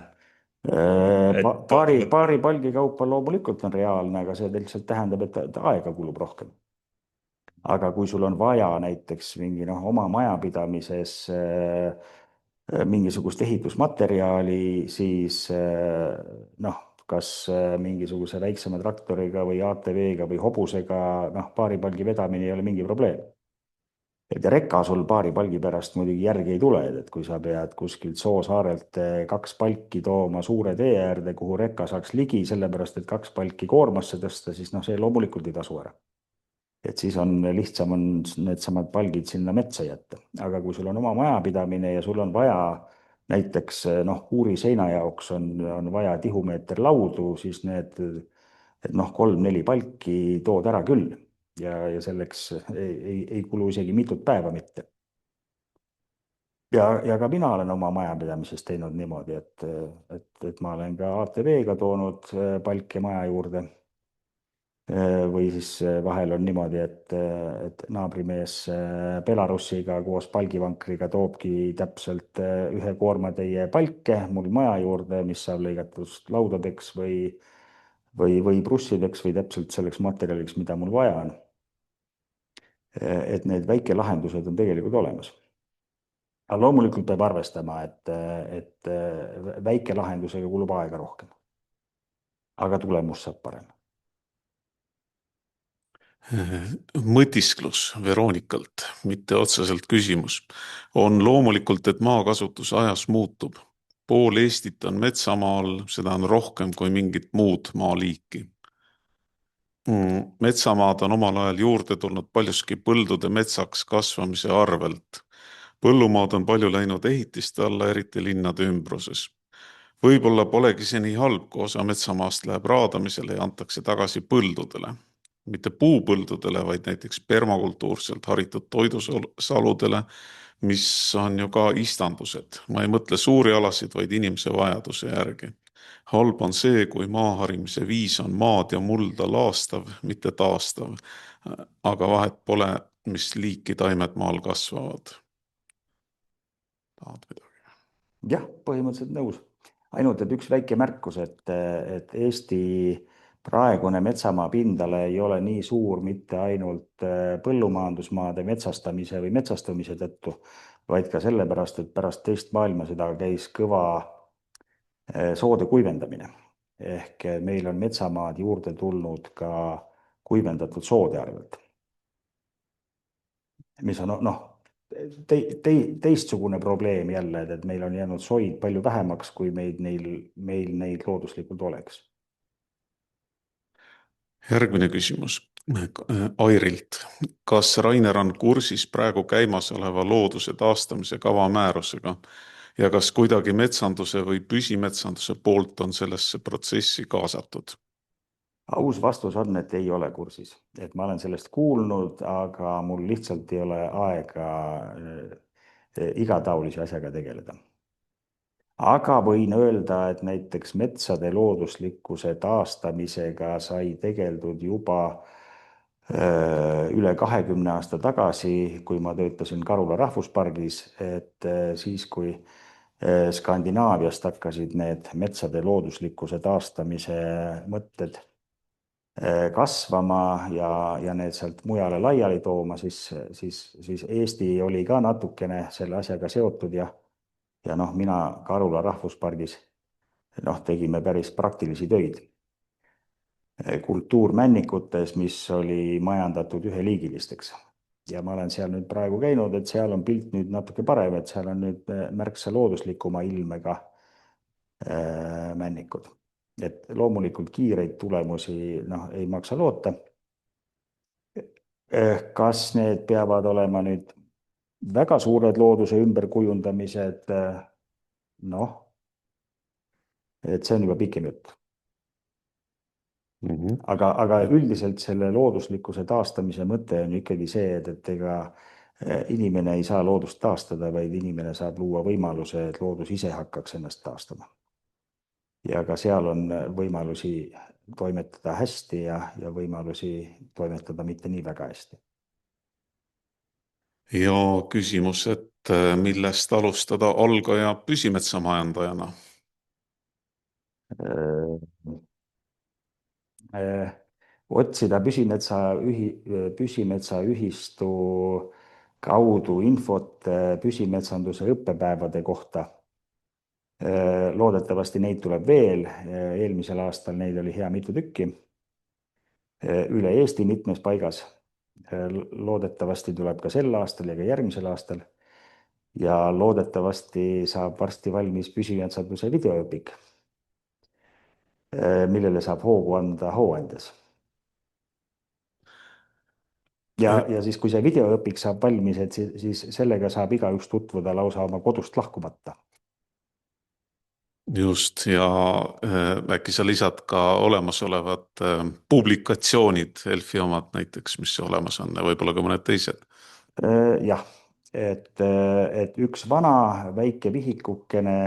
Paari palgi kaupa loomulikult on reaalne, aga see lihtsalt tähendab, et aega kulub rohkem. Aga kui sul on vaja näiteks mingi oma majapidamises mingisugust ehitusmaterjali, siis kas mingisuguse väiksema traktoriga või ATV-ga või hobusega paari palgi vedamine ei ole mingi probleem. Ja rekka sul paari palgi pärast muidugi järgi ei tule, et kui sa pead kuskilt Soosaarelt 2 palki tooma suure tee äärde, kuhu rekka saaks ligi, sellepärast et 2 palki koormasse tõsta, siis see loomulikult ei tasu ära. Et siis on lihtsam needsamad palgid sinna metsa jätta. Aga kui sul on oma majapidamine ja sul on vaja näiteks kuuri seina jaoks on vaja tihumeeter laudu, siis need 3-4 palki tood ära küll. Ja selleks ei kulu isegi mitut päeva mitte. Ja ka mina olen oma majapidamises teinud niimoodi, et ma olen ka ATV-ga toonud palke maja juurde. Või siis vahel on niimoodi, et naabrimees Belarusiga koos palgivankriga toobki täpselt 1 koormatäie palke mul maja juurde, mis saab lõigatud laudadeks või brussideks või täpselt selleks materjaliks, mida mul vaja on. Et need väikelahendused on tegelikult olemas. Aga loomulikult peab arvestama, et väikelahendusega kulub aega rohkem. Aga tulemus saab parem. Mõtisklus Veronikalt, mitte otseselt küsimus, on loomulikult, et maakasutus ajas muutub. Pool Eestit on metsamaal, seda on rohkem kui mingit muud maaliiki. Metsamaad on omal ajal juurde tulnud paljuski põldude metsaks kasvamise arvelt. Põllumaad on palju läinud ehitiste alla, eriti linnade ümbruses. Võib-olla polegi see nii halb, kui osa metsamaast läheb raadamisele ja antakse tagasi põldudele. Mitte puupõldudele, vaid näiteks permakultuurselt haritud toidusaludele, mis on ju ka istandused. Ma ei mõtle suuri alasid, vaid inimese vajaduse järgi. Halb on see, kui maaharimise viis on maad ja mulda laastav, mitte taastav. Aga vahet pole, mis liiki taimed maal kasvavad? Tahad midagi? jah, põhimõtteliselt nõus. Ainult, et üks väike märkus, et Eesti praegune metsamaa pindala ei ole nii suur mitte ainult põllumajandusmaade metsastamise või metsastumise tõttu, vaid ka sellepärast, et pärast teist maailmasõda käis kõva soode kuivendamine. Ehk meil on metsamaad juurde tulnud ka kuivendatud soode arvelt. Mis on teistsugune probleem jälle, et meil on jäänud soid palju vähemaks, kui meil neid looduslikult oleks. Järgmine küsimus Airilt. Kas Rainer on kursis praegu käimasoleva looduse taastamise kava määrusega ja kas kuidagi metsanduse või püsimetsanduse poolt on sellesse protsessi kaasatud? Aus vastus on, et ei ole kursis. Et ma olen sellest kuulnud, aga mul lihtsalt ei ole aega igataolise asjaga tegeleda. Aga võin öelda, et näiteks metsade looduslikkuse taastamisega sai tegeldud juba üle 20 aasta tagasi, kui ma töötasin Karula rahvuspargis, et siis, kui Skandinaaviast hakkasid need metsade looduslikkuse taastamise mõtted kasvama ja need sealt mujale laiali tooma, siis Eesti oli ka natukene selle asjaga seotud ja mina Karula rahvuspargis tegime päris praktilisi töid kultuurmännikutes, mis oli majandatud üheliigilisteks. Ja ma olen seal nüüd praegu käinud, et seal on pilt nüüd natuke parem, et seal on nüüd märksa looduslikuma ilmega männikud. Et loomulikult kiireid tulemusi ei maksa loota. Kas need peavad olema nüüd väga suured looduse ümberkujundamised? Et see on juba pikem jutt. Aga üldiselt selle looduslikkuse taastamise mõte on ikkagi see, et ega inimene ei saa loodust taastada, vaid inimene saab luua võimaluse, et loodus ise hakkaks ennast taastama. Ja ka seal on võimalusi toimetada hästi ja võimalusi toimetada mitte nii väga hästi. Ja küsimus, et millest alustada algaja püsimetsamajandajana? Otsida püsimetsaühistu kaudu infot püsimetsanduse õppepäevade kohta. Loodetavasti neid tuleb veel. Eelmisel aastal neid oli hea mitu tükki. Üle Eesti mitmes paigas. Loodetavasti tuleb ka sel aastal ja ka järgmisel aastal. Ja loodetavasti saab varsti valmis püsimetsanduse videoõpik, millele saab hoogu anda hooandjas. Ja siis, kui see videoõpik saab valmis, et siis sellega saab igaüks tutvuda lausa oma kodust lahkumata. Just, ja äkki sa lisad ka olemasolevad publikatsioonid, Elfi omad näiteks, mis olemas on ja võib-olla ka mõned teised? Jah, et üks vana väike vihikukene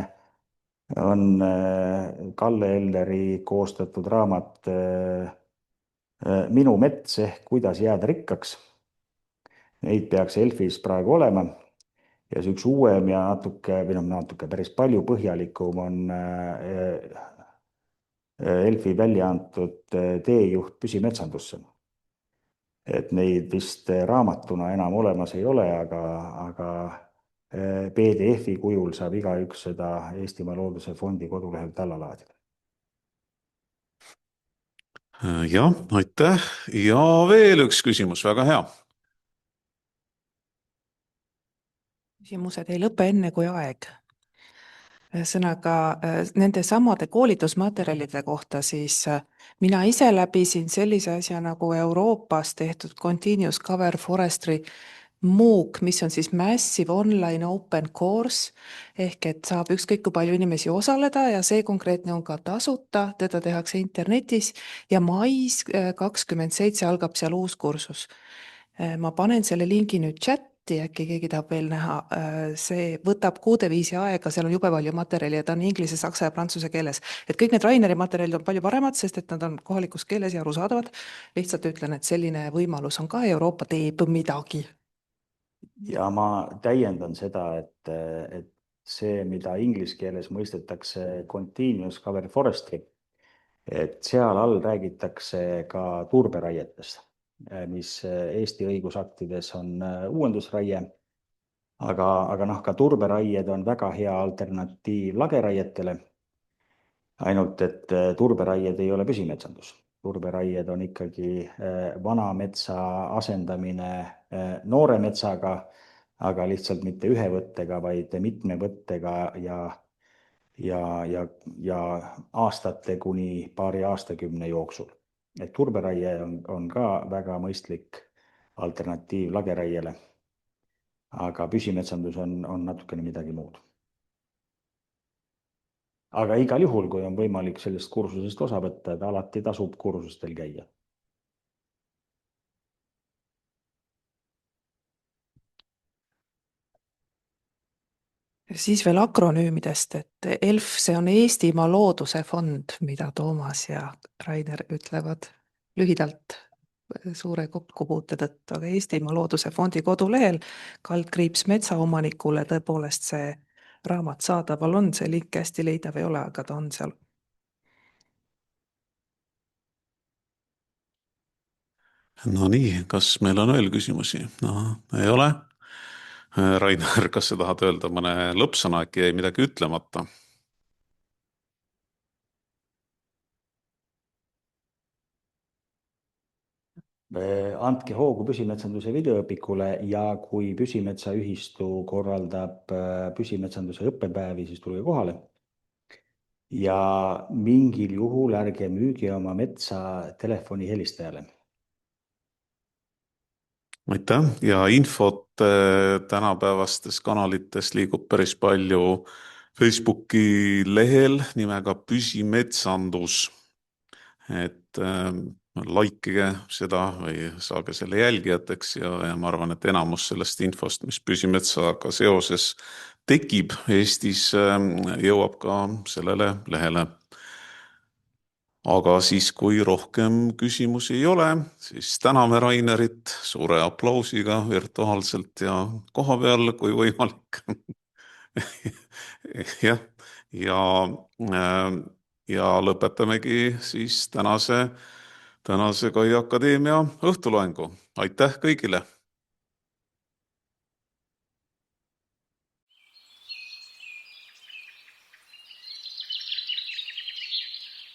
on Kalle Elleri koostatud raamat Minu mets ehk kuidas jääda rikkaks. Neid peaks Elfis praegu olema. Ja see üks uuem ja natuke päris palju põhjalikum on Elfi välja antud teejuht püsimetsandusse. Et neid vist raamatuna enam olemas ei ole, aga PDF-i kujul saab igaüks seda Eestimaa Looduse Fondi kodulehelt alla laadida. Jah, aitäh. Ja veel üks küsimus, väga hea. Küsimused ei lõpe enne kui aeg. Sõnaga, nende samade koolitusmaterjalide kohta siis mina ise läbisin sellise asja nagu Euroopas tehtud Continuous Cover Forestry MOOC, mis on siis Massive Online Open Course, ehk et saab ükskõik kui palju inimesi osaleda ja see konkreetne on ka tasuta, teda tehakse internetis ja mais 27 algab seal uus kursus. Ma panen selle lingi nüüd chatti chati äkki keegi tahab veel näha. See võtab kuude viisi aega, seal on jube palju materjali ja ta on inglise, saksa ja prantsuse keeles. Et kõik need Raineri materjalid on palju paremad, sest et nad on kohalikus keeles ja arusaadavad. Lihtsalt ütlen, et selline võimalus on ka, Euroopa teeb midagi. ja ma täiendan seda, et see, mida inglise keeles mõistetakse continuous cover forestry, et seal all räägitakse ka turberaietest, mis Eesti õigusaktides on uuendusraie, aga noh, ka turberaied on väga hea alternatiiv lageraietele. Ainult, et turberaied ei ole püsimetsandus. Turberaied on ikkagi vana metsa asendamine noore metsaga, aga lihtsalt mitte ühe võttega, vaid mitme võttega ja aastate kuni paari aastakümne jooksul. Et turberaie on ka väga mõistlik alternatiiv lageraiele, aga püsimetsandus on natukene midagi muud. Aga igal juhul, kui on võimalik sellest kursusest osa võtta, et alati tasub kursustel käia. Siis veel akronüümidest, et ELF, see on Eestimaa Looduse Fond, mida Toomas ja Rainer ütlevad lühidalt suure kokkupuute tõttu, aga Eestimaa Looduse Fondi kodulehel kaldkriips metsaomanikule tõepoolest see raamat saadaval on, see link hästi leidav ei ole, aga ta on seal. No nii, kas meil on veel küsimusi? No, ei ole. Rainer, kas sa tahad öelda mõne lõppsõna, äkki jäi midagi ütlemata? Andke hoogu püsimetsanduse videoõpikule ja kui Püsimetsaühistu korraldab püsimetsanduse õppepäevi, siis tulge kohale. Ja mingil juhul ärge müüge oma metsa telefoni helistajale. Aitäh ja infot tänapäevastes kanalites liigub päris palju Facebooki lehel nimega Püsimetsandus. Et laikige seda või saage selle jälgijateks ja ma arvan, et enamus sellest infost, mis püsimetsaga seoses tekib Eestis, jõuab ka sellele lehele. Aga siis, kui rohkem küsimusi ei ole, siis täname Rainerit suure aplausiga virtuaalselt ja koha peal, kui võimalik. Jah, ja lõpetamegi siis tänase Kai Akadeemia õhtuloengu. Aitäh kõigile!